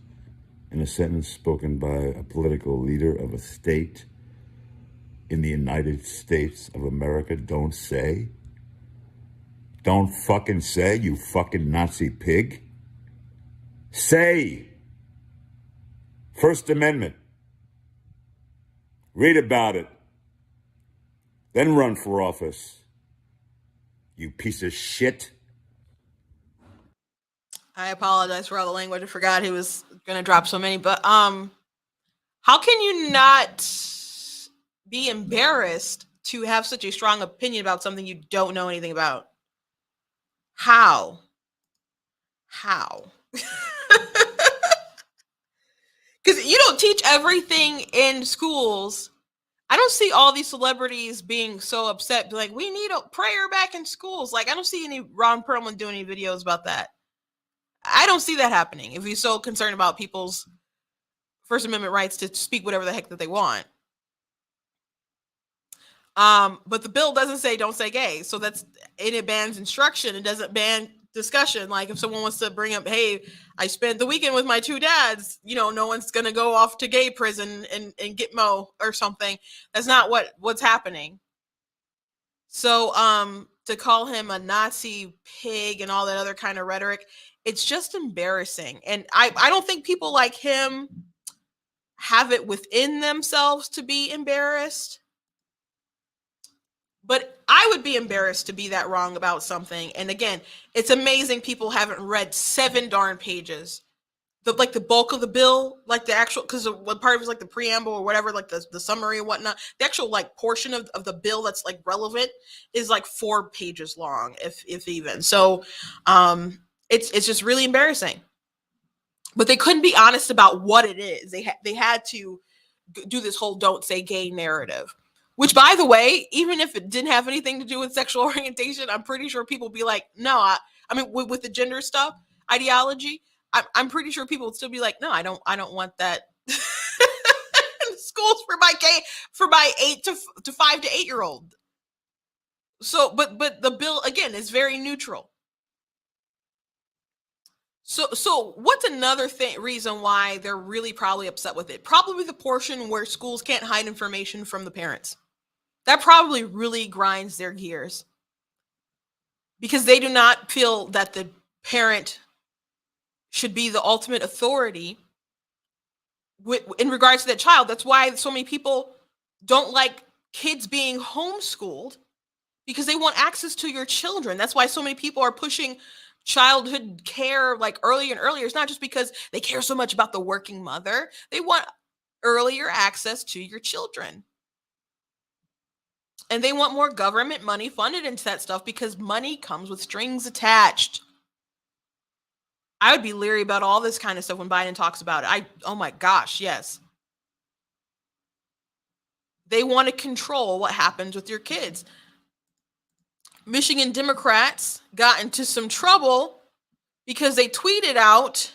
in a sentence spoken by a political leader of a state in the United States of America. Don't say. Don't fucking say, you fucking Nazi pig. Say. First Amendment. Read about it. Then run for office. You piece of shit. I apologize for all the language. I forgot he was going to drop so many. But how can you not be embarrassed to have such a strong opinion about something you don't know anything about? How? Because you don't teach everything in schools. I don't see all these celebrities being so upset, like, we need a prayer back in schools. Like, I don't see any Ron Perlman doing any videos about that. I don't see that happening if he's so concerned about people's First Amendment rights to speak whatever the heck that they want. But the bill doesn't say don't say gay. So it bans instruction. It doesn't ban discussion. Like if someone wants to bring up, hey, I spent the weekend with my two dads, you know, no one's going to go off to gay prison and get Mo or something. That's not what's happening. So to call him a Nazi pig and all that other kind of rhetoric, it's just embarrassing. And I don't think people like him have it within themselves to be embarrassed. But I would be embarrassed to be that wrong about something. And again, it's amazing people haven't read 7 darn pages. The bulk of the bill, like the actual, because what part of it is like the preamble or whatever, like the summary and whatnot. The actual like portion of the bill that's like relevant is like 4 pages long, if even. So it's just really embarrassing. But they couldn't be honest about what it is. They had to do this whole don't say gay narrative. Which, by the way, even if it didn't have anything to do with sexual orientation, I'm pretty sure people would be like, no, I mean, with the gender stuff, ideology, I'm pretty sure people would still be like, no, I don't want that in schools for my 8 to 5 to 8-year-old. So, but the bill, again, is very neutral. So what's another reason why they're really probably upset with it? Probably the portion where schools can't hide information from the parents. That probably really grinds their gears because they do not feel that the parent should be the ultimate authority in regards to that child. That's why so many people don't like kids being homeschooled, because they want access to your children. That's why so many people are pushing childhood care like earlier and earlier. It's not just because they care so much about the working mother. They want earlier access to your children. And they want more government money funded into that stuff because money comes with strings attached. I would be leery about all this kind of stuff when Biden talks about it. Oh my gosh, yes. They want to control what happens with your kids. Michigan Democrats got into some trouble because they tweeted out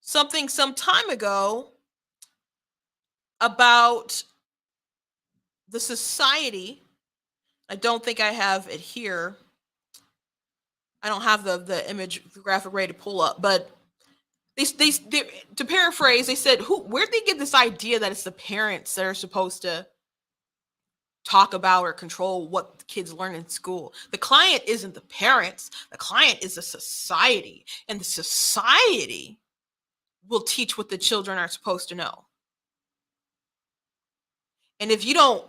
something some time ago about the society. I don't think I have it here. I don't have the image, the graphic ready to pull up, but they to paraphrase, they said, where'd they get this idea that it's the parents that are supposed to talk about or control what the kids learn in school? The client isn't the parents. The client is the society, and the society will teach what the children are supposed to know. And if you don't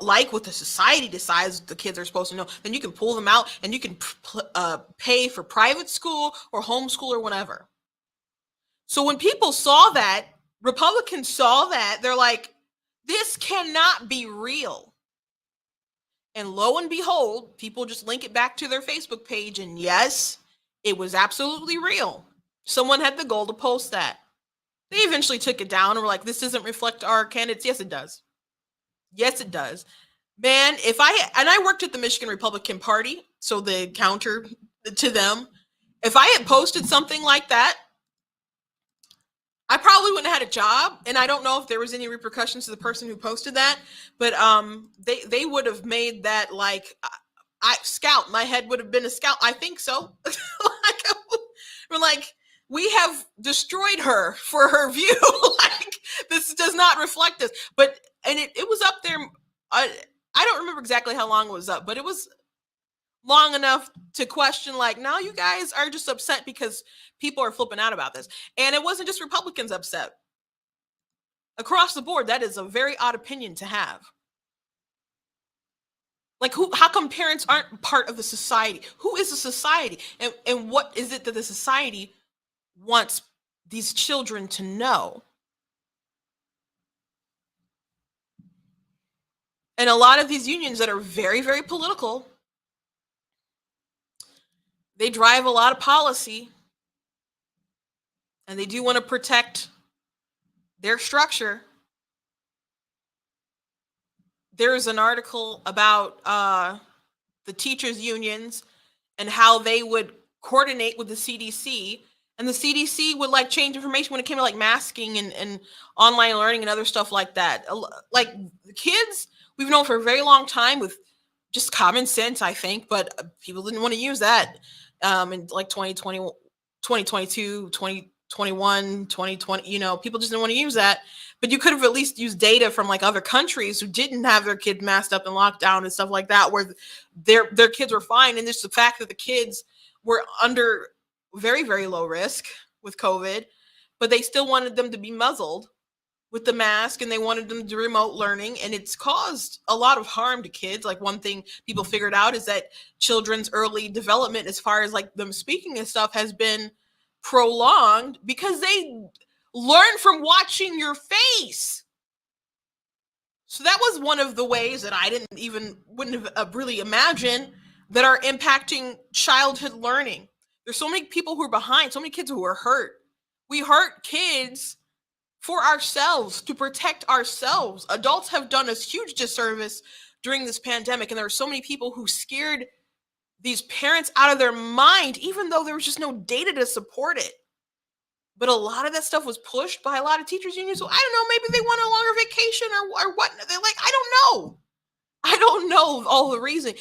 like what the society decides the kids are supposed to know, then you can pull them out and you can pay for private school or homeschool or whatever. So when people saw that, Republicans saw that, they're like, this cannot be real. And lo and behold, people just link it back to their Facebook page, and yes, it was absolutely real. Someone had the goal to post that. They eventually took it down and were like, this doesn't reflect our candidates. Yes, it does. Yes, it does. Man, I worked at the Michigan Republican Party, so the counter to them, if I had posted something like that, I probably wouldn't have had a job. And I don't know if there was any repercussions to the person who posted that, but they would have made that like scout. My head would have been a scout. I think so. We're like, we have destroyed her for her view. Like, this does not reflect us. But it was up there. I don't remember exactly how long it was up, but it was long enough to question, like, now you guys are just upset because people are flipping out about this. And it wasn't just Republicans upset. Across the board, that is a very odd opinion to have. Like, how come parents aren't part of the society? Who is the society? And what is it that the society wants these children to know? And a lot of these unions that are very, very political, they drive a lot of policy, and they do want to protect their structure. There's an article about the teachers' unions and how they would coordinate with the CDC, and the CDC would like change information when it came to like masking and online learning and other stuff like that. Like the kids, we've known for a very long time with just common sense, I think, but people didn't want to use that in like 2020, 2022, 2021, 2020, people just didn't want to use that. But you could have at least used data from like other countries who didn't have their kids masked up and locked down and stuff like that, where their kids were fine. And just the fact that the kids were under very, very low risk with COVID, but they still wanted them to be muzzled with the mask, and they wanted them to do remote learning, and it's caused a lot of harm to kids. Like, one thing people figured out is that children's early development, as far as like them speaking and stuff, has been prolonged because they learn from watching your face. So that was one of the ways that I wouldn't have really imagined that are impacting childhood learning. There's so many people who are behind, so many kids who are hurt. We hurt kids for ourselves, to protect ourselves. Adults have done us huge disservice during this pandemic, and there are so many people who scared these parents out of their mind, even though there was just no data to support it. But a lot of that stuff was pushed by a lot of teachers unions. So I don't know, maybe they want a longer vacation or what. They're like, I don't know. I don't know all the reason.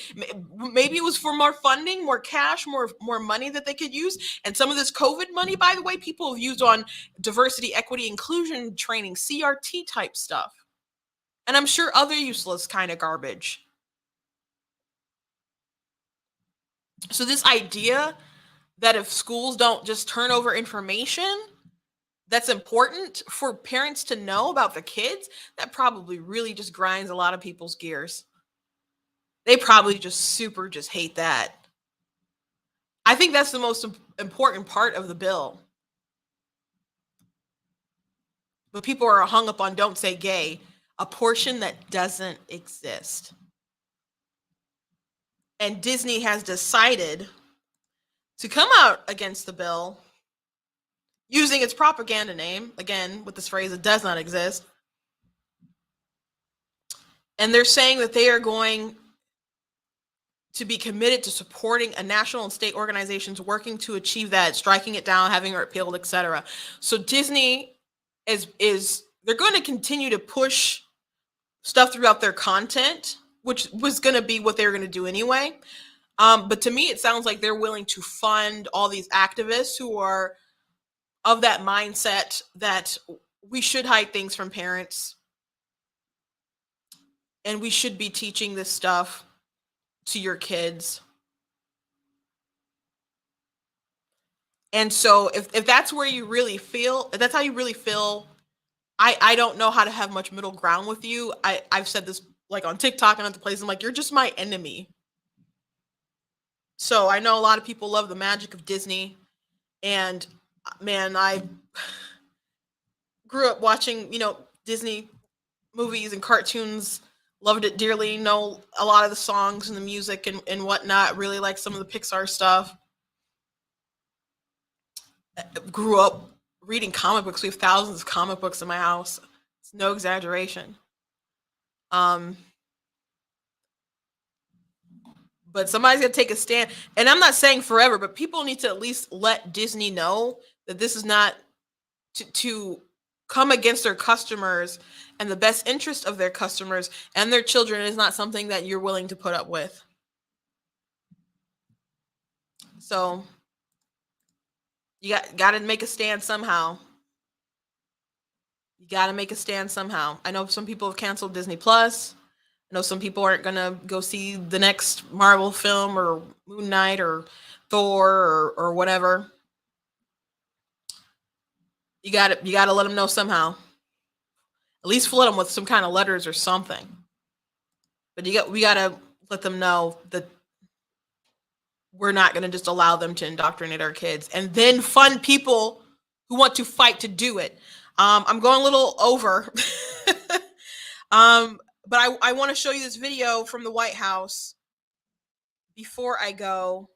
Maybe it was for more funding, more cash, more money that they could use. And some of this COVID money, by the way, people have used on diversity, equity, inclusion training, CRT type stuff. And I'm sure other useless kind of garbage. So this idea that if schools don't just turn over information that's important for parents to know about the kids, that probably really just grinds a lot of people's gears. They probably just hate that. I think that's the most important part of the bill. But people are hung up on don't say gay, a portion that doesn't exist. And Disney has decided to come out against the bill using its propaganda name, again, with this phrase, it does not exist. And they're saying that they are going to be committed to supporting a national and state organizations working to achieve that, striking it down, having it repealed, etc. So Disney is they're going to continue to push stuff throughout their content, which was going to be what they were going to do anyway. But to me, it sounds like they're willing to fund all these activists who are of that mindset that we should hide things from parents and we should be teaching this stuff to your kids. And so if that's where you really feel, if that's how you really feel, I don't know how to have much middle ground with you. I've said this like on TikTok and other places. I'm like, you're just my enemy. So I know a lot of people love the magic of Disney. And man, I grew up watching, Disney movies and cartoons, loved it dearly, know a lot of the songs and the music and whatnot, really like some of the Pixar stuff. Grew up reading comic books. We have thousands of comic books in my house. It's no exaggeration. But somebody's gonna take a stand. And I'm not saying forever, but people need to at least let Disney know that this is not to come against their customers and the best interest of their customers and their children is not something that you're willing to put up with. So you got to make a stand somehow. You got to make a stand somehow. I know some people have canceled Disney Plus. I know some people aren't going to go see the next Marvel film or Moon Knight or Thor or whatever. You got to let them know somehow. At least flood them with some kind of letters or something. But we got to let them know that we're not going to just allow them to indoctrinate our kids and then fund people who want to fight to do it. I'm going a little over. But I want to show you this video from the White House before I go.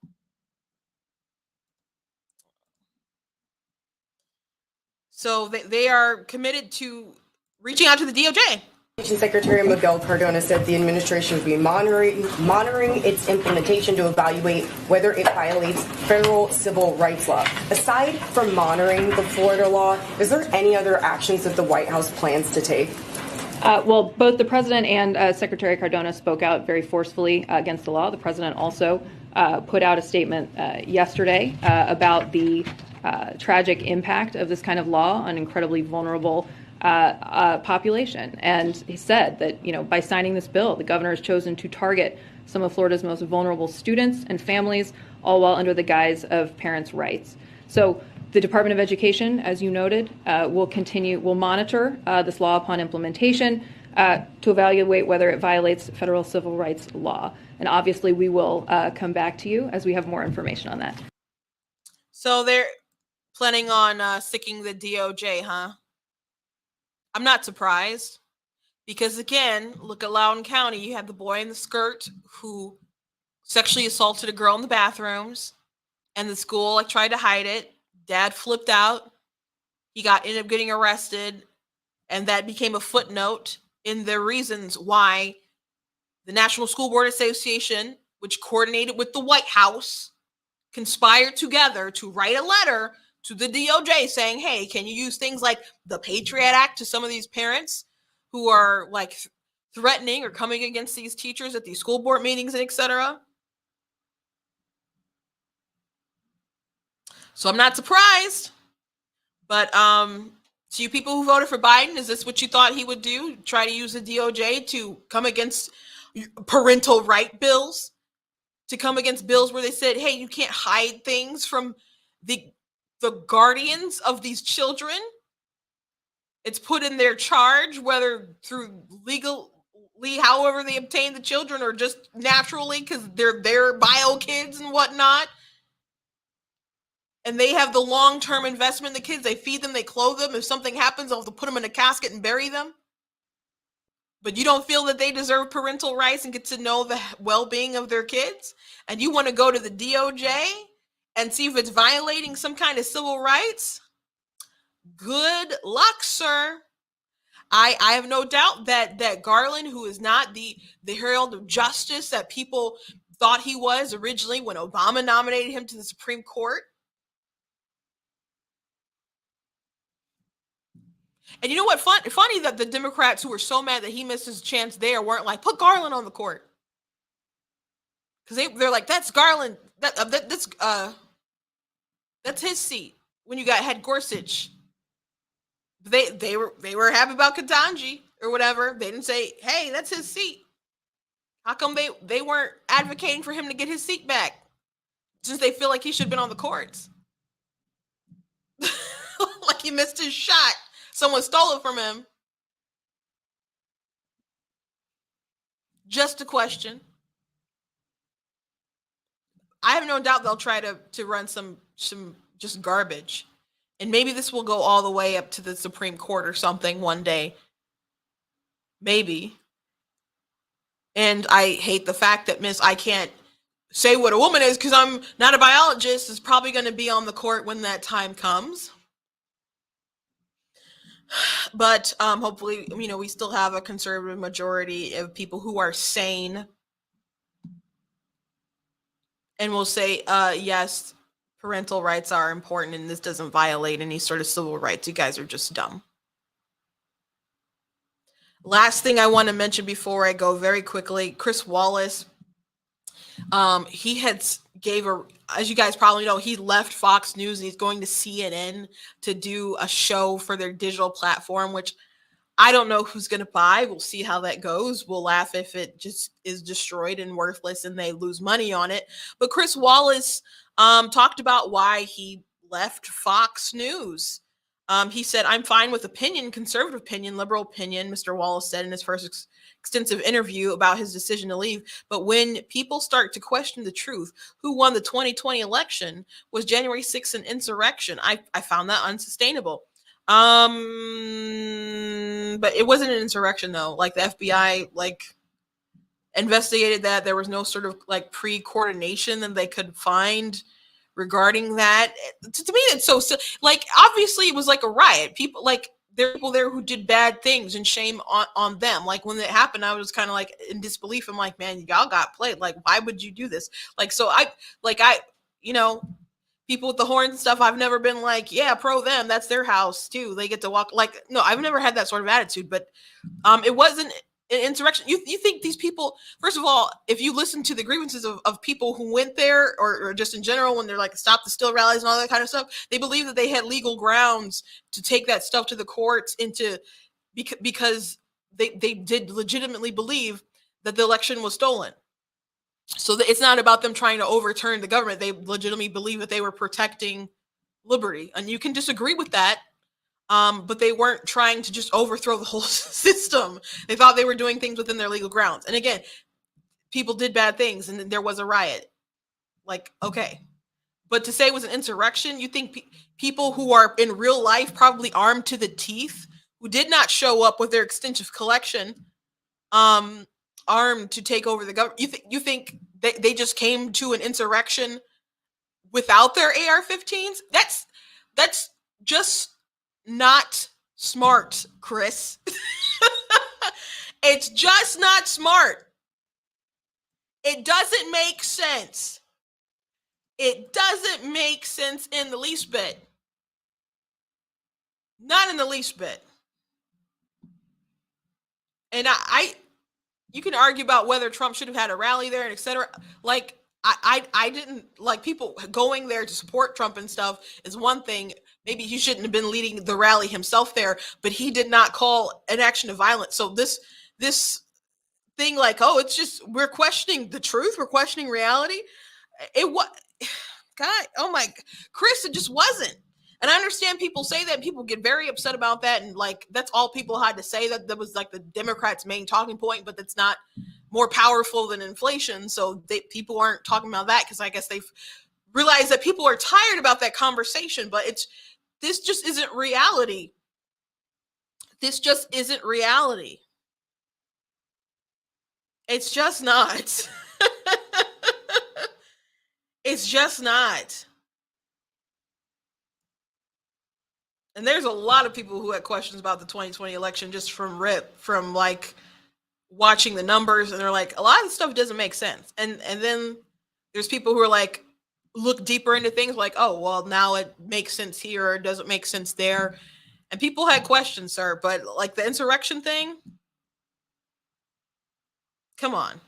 So they are committed to reaching out to the DOJ. Secretary Miguel Cardona said the administration would be monitoring its implementation to evaluate whether it violates federal civil rights law. Aside from monitoring the Florida law, is there any other actions that the White House plans to take? Well, both the president and Secretary Cardona spoke out very forcefully against the law. The president also put out a statement yesterday about the tragic impact of this kind of law on incredibly vulnerable population. And he said that, by signing this bill, the governor has chosen to target some of Florida's most vulnerable students and families, all while under the guise of parents' rights. So the Department of Education, as you noted, will monitor this law upon implementation to evaluate whether it violates federal civil rights law. And obviously we will come back to you as we have more information on that. So they're planning on sicking the DOJ, huh? I'm not surprised because, again, look at Loudoun County. You had the boy in the skirt who sexually assaulted a girl in the bathrooms, and the school tried to hide it. Dad flipped out. He ended up getting arrested, and that became a footnote in the reasons why the National School Board Association, which coordinated with the White House, conspired together to write a letter to the DOJ saying, hey, can you use things like the Patriot Act to some of these parents who are threatening or coming against these teachers at these school board meetings and etc. So I'm not surprised. But to you people who voted for Biden, is this what you thought he would do? Try to use the DOJ to come against parental right bills? To come against bills where they said, hey, you can't hide things from the guardians of these children. It's put in their charge, whether through however they obtain the children, or just naturally because they're their bio kids and whatnot. And they have the long-term investment in the kids. They feed them, they clothe them. If something happens, they'll have to put them in a casket and bury them. But you don't feel that they deserve parental rights and get to know the well-being of their kids? And you want to go to the DOJ and see if it's violating some kind of civil rights? Good luck, sir. I have no doubt that Garland, who is not the herald of justice that people thought he was originally when Obama nominated him to the Supreme Court. And you know what? Funny that the Democrats who were so mad that he missed his chance there weren't like, put Garland on the court. Because they're like, that's Garland. That's his seat. When you had Gorsuch, they were happy about Ketanji or whatever. They didn't say, hey, that's his seat. How come they weren't advocating for him to get his seat back? Since they feel like he should have been on the courts. Like he missed his shot. Someone stole it from him. Just a question. I have no doubt they'll try to run some just garbage. And maybe this will go all the way up to the Supreme Court or something one day. Maybe. And I hate the fact that I can't say what a woman is because I'm not a biologist, is probably going to be on the court when that time comes. But hopefully, we still have a conservative majority of people who are sane and will say, yes, parental rights are important and this doesn't violate any sort of civil rights. You guys are just dumb. Last thing I want to mention before I go very quickly, Chris Wallace, he as you guys probably know, he left Fox News and he's going to CNN to do a show for their digital platform, which I don't know who's going to buy. We'll see how that goes. We'll laugh if it just is destroyed and worthless and they lose money on it. But Chris Wallace talked about why he left Fox News. He said, I'm fine with opinion, conservative opinion, liberal opinion, Mr. Wallace said in his first extensive interview about his decision to leave. But when people start to question the truth, who won the 2020 election? Was January 6th an insurrection? I found that unsustainable. But it wasn't an insurrection though. Like the FBI, investigated that. There was no sort of pre-coordination that they could find regarding that. To me, it's so obviously it was like a riot. People there are people there who did bad things and shame on them. Like when it happened, I was kind of in disbelief. I'm like, man, y'all got played. Why would you do this? People with the horns and stuff, I've never been yeah, pro them. That's their house too. They get to walk. No, I've never had that sort of attitude, but it wasn't an insurrection. You think these people, first of all, if you listen to the grievances of people who went there or just in general, when they're stop the steal rallies and all that kind of stuff, they believe that they had legal grounds to take that stuff to the courts because they did legitimately believe that the election was stolen. So it's not about them trying to overturn the government. They legitimately believe that they were protecting liberty. And you can disagree with that. But they weren't trying to just overthrow the whole system. They thought they were doing things within their legal grounds. And again, people did bad things and there was a riot. Okay. But to say it was an insurrection, you think people who are in real life probably armed to the teeth, who did not show up with their extensive collection, armed to take over the government, you think they just came to an insurrection without their AR-15s? That's just not smart, Chris. It's just not smart. It doesn't make sense. It doesn't make sense in the least bit. Not in the least bit. And you can argue about whether Trump should have had a rally there and etc. I didn't people going there to support Trump and stuff is one thing. Maybe he shouldn't have been leading the rally himself there, but he did not call an action of violence. So this thing it's just, we're questioning the truth. We're questioning reality. God, oh my, Chris, it just wasn't. And I understand people say that, people get very upset about that, and like that's all people had to say. That was like the Democrats' main talking point, but that's not more powerful than inflation. So people aren't talking about that because I guess they've realized that people are tired about that conversation. But this just isn't reality. This just isn't reality. It's just not. It's just not. And there's a lot of people who had questions about the 2020 election just from like watching the numbers, and they're like, a lot of the stuff doesn't make sense. And then there's people who are like, look deeper into things like, oh, well, now it makes sense here, or it doesn't make sense there. And people had questions, sir, but like the insurrection thing, come on.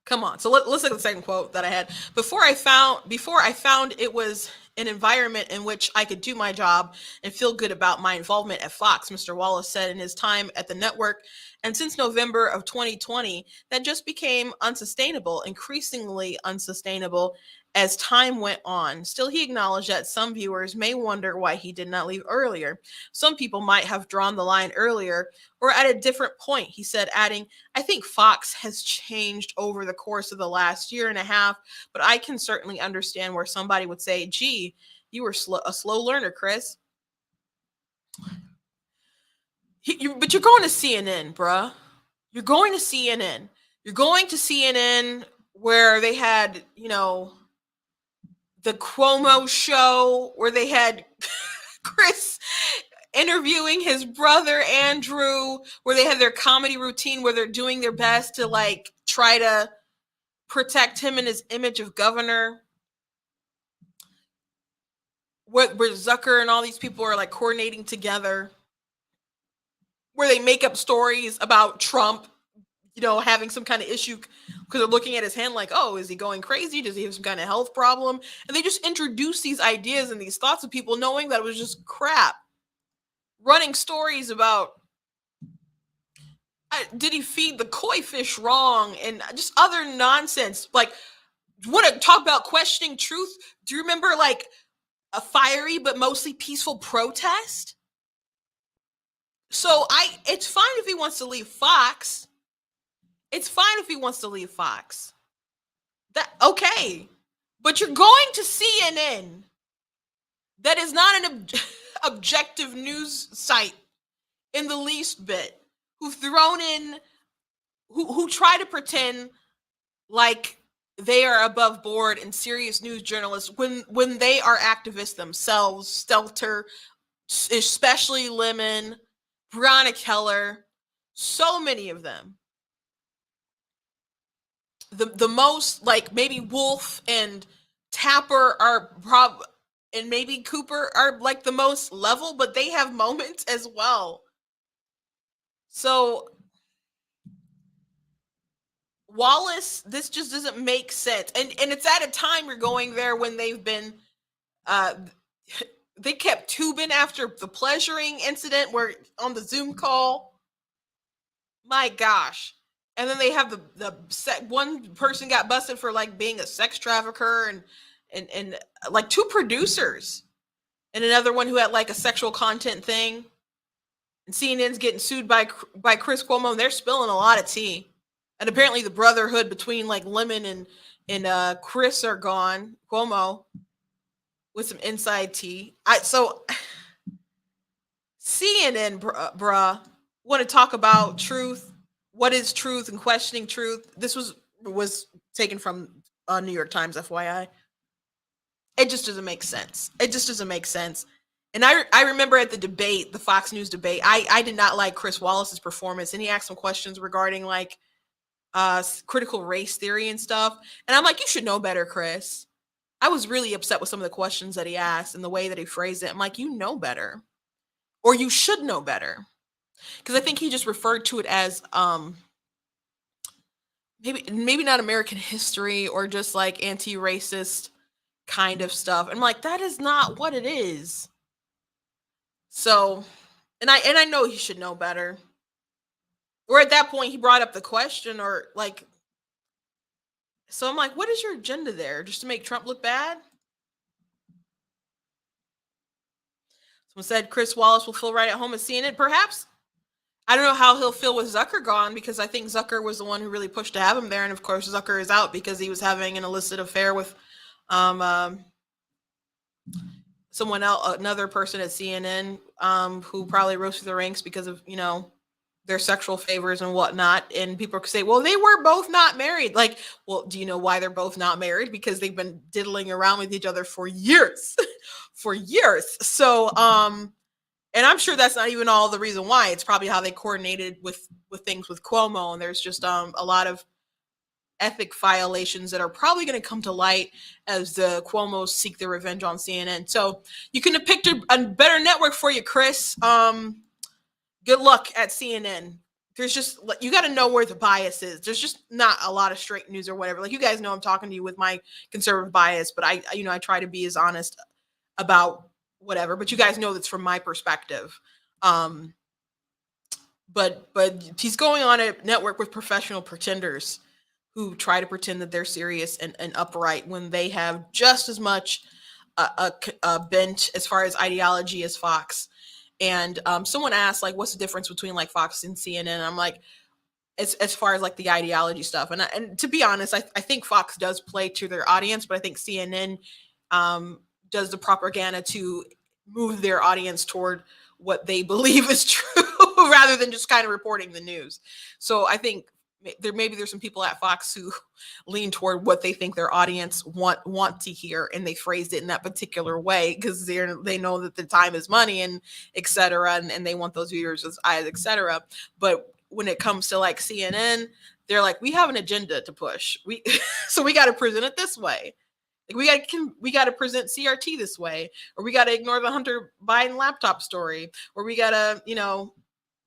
Come on. So let's look at the second quote that I had. Before I found it was an environment in which I could do my job and feel good about my involvement at Fox, Mr. Wallace said in his time at the network. And since November of 2020, that just became unsustainable, increasingly unsustainable as time went on. Still, he acknowledged that some viewers may wonder why he did not leave earlier. Some people might have drawn the line earlier or at a different point, he said, adding, I think Fox has changed over the course of the last year and a half, but I can certainly understand where somebody would say, gee, you were a slow learner, Chris. But you're going to CNN, bruh. You're going to CNN. You're going to CNN where they had, the Cuomo show, where they had Chris interviewing his brother Andrew, where they had their comedy routine where they're doing their best to like try to protect him and his image of governor. Where Zucker and all these people are like coordinating together, where they make up stories about Trump, having some kind of issue because they're looking at his hand like, oh, is he going crazy? Does he have some kind of health problem? And they just introduce these ideas and these thoughts of people knowing that it was just crap. Running stories about, did he feed the koi fish wrong? And just other nonsense. Like, want to talk about questioning truth? Do you remember like a fiery but mostly peaceful protest? So it's fine if he wants to leave Fox. It's fine if he wants to leave Fox. Okay. But you're going to CNN. That is not an objective news site in the least bit. Who've thrown in, who try to pretend like they are above board and serious news journalists when they are activists themselves. Stelter, especially Lemon, Breonna Keller, so many of them. The most, like maybe Wolf and Tapper and maybe Cooper are like the most level, but they have moments as well. So Wallace, this just doesn't make sense. And it's at a time you're going there when they've been they kept tubing after the pleasuring incident where on the Zoom call. My gosh. And then they have one person got busted for like being a sex trafficker and like two producers and another one who had like a sexual content thing. And CNN's getting sued by Chris Cuomo, and they're spilling a lot of tea. And apparently the brotherhood between like Lemon and Chris are gone, Cuomo, with some inside tea. So CNN, bruh, want to talk about truth. What is truth and questioning truth? This was taken from New York Times, FYI. It just doesn't make sense. It just doesn't make sense. And I remember at the debate, the Fox News debate, I did not like Chris Wallace's performance, and he asked some questions regarding like critical race theory and stuff. And I'm like, you should know better, Chris. I was really upset with some of the questions that he asked and the way that he phrased it. I'm like, you know better, or you should know better. Because I think he just referred to it as maybe not American history or just like anti-racist kind of stuff. I'm like, that is not what it is. So, and I know he should know better. Or at that point, he brought up the question, or like, so I'm like, what is your agenda there? Just to make Trump look bad? Someone said Chris Wallace will feel right at home at CNN. Perhaps. I don't know how he'll feel with Zucker gone, because I think Zucker was the one who really pushed to have him there. And of course, Zucker is out because he was having an illicit affair with someone else, another person at CNN, who probably rose through the ranks because of, their sexual favors and whatnot. And people say, well, they were both not married. Like, well, do you know why they're both not married? Because they've been diddling around with each other for years, for years. So, and I'm sure that's not even all the reason why. It's probably how they coordinated with things with Cuomo. And there's just a lot of ethic violations that are probably going to come to light as the Cuomos seek their revenge on CNN. So you can have picked a better network for you, Chris. Good luck at CNN. There's just, you got to know where the bias is. There's just not a lot of straight news or whatever. Like, you guys know I'm talking to you with my conservative bias, but I try to be as honest about whatever, but you guys know that's from my perspective. But he's going on a network with professional pretenders who try to pretend that they're serious and upright when they have just as much a bent as far as ideology as Fox. And someone asked, like, what's the difference between like Fox and CNN? And I'm like, as far as like the ideology stuff. And to be honest, I think Fox does play to their audience, but I think CNN does the propaganda to move their audience toward what they believe is true rather than just kind of reporting the news. So I think there's some people at Fox who lean toward what they think their audience want to hear, and they phrased it in that particular way because they know that the time is money and et cetera, and they want those viewers as eyes, et cetera. But when it comes to like CNN, they're like, we have an agenda to push. So we got to present it this way. Like, we got to present CRT this way, or we got to ignore the Hunter Biden laptop story, or we got to,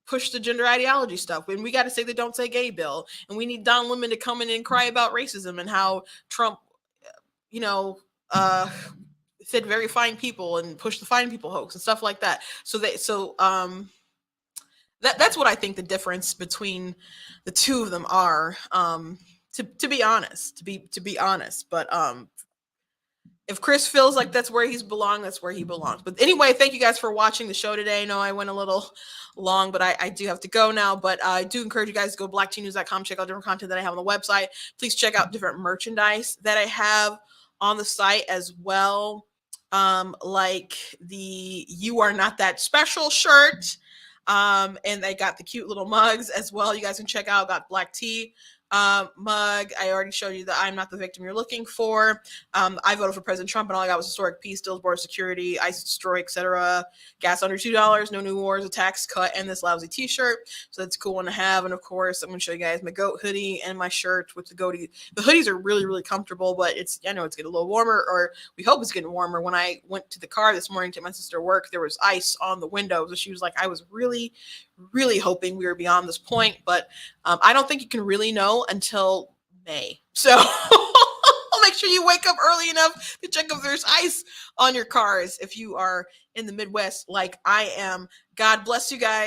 push the gender ideology stuff. And we got to say the Don't Say Gay bill. And we need Don Lemon to come in and cry about racism and how Trump, said very fine people and push the fine people hoax and stuff like that. That's what I think the difference between the two of them are, to be honest, but, if Chris feels like that's where he's belong, that's where he belongs. But anyway, thank you guys for watching the show today. I know I went a little long, but I do have to go now. But I do encourage you guys to go blacktnews.com, check out different content that I have on the website. Please check out different merchandise that I have on the site as well. Like the You Are Not That Special shirt. And I got the cute little mugs as well. You guys can check out. Got black tea mug. I already showed you that I'm not the victim you're looking for. I voted for President Trump, and all I got was historic peace, deals, border security, ISIS destroy, etc. Gas under $2, no new wars, a tax cut, and this lousy t-shirt. So that's a cool one to have. And of course, I'm going to show you guys my goat hoodie and my shirt with the goatee. The hoodies are really, really comfortable, but I know it's getting a little warmer, or we hope it's getting warmer. When I went to the car this morning to my sister work, there was ice on the windows. So she was like, I was really, really hoping we were beyond this point, but I don't think you can really know until May. So make sure you wake up early enough to check if there's ice on your cars if you are in the Midwest like I am. God bless you guys.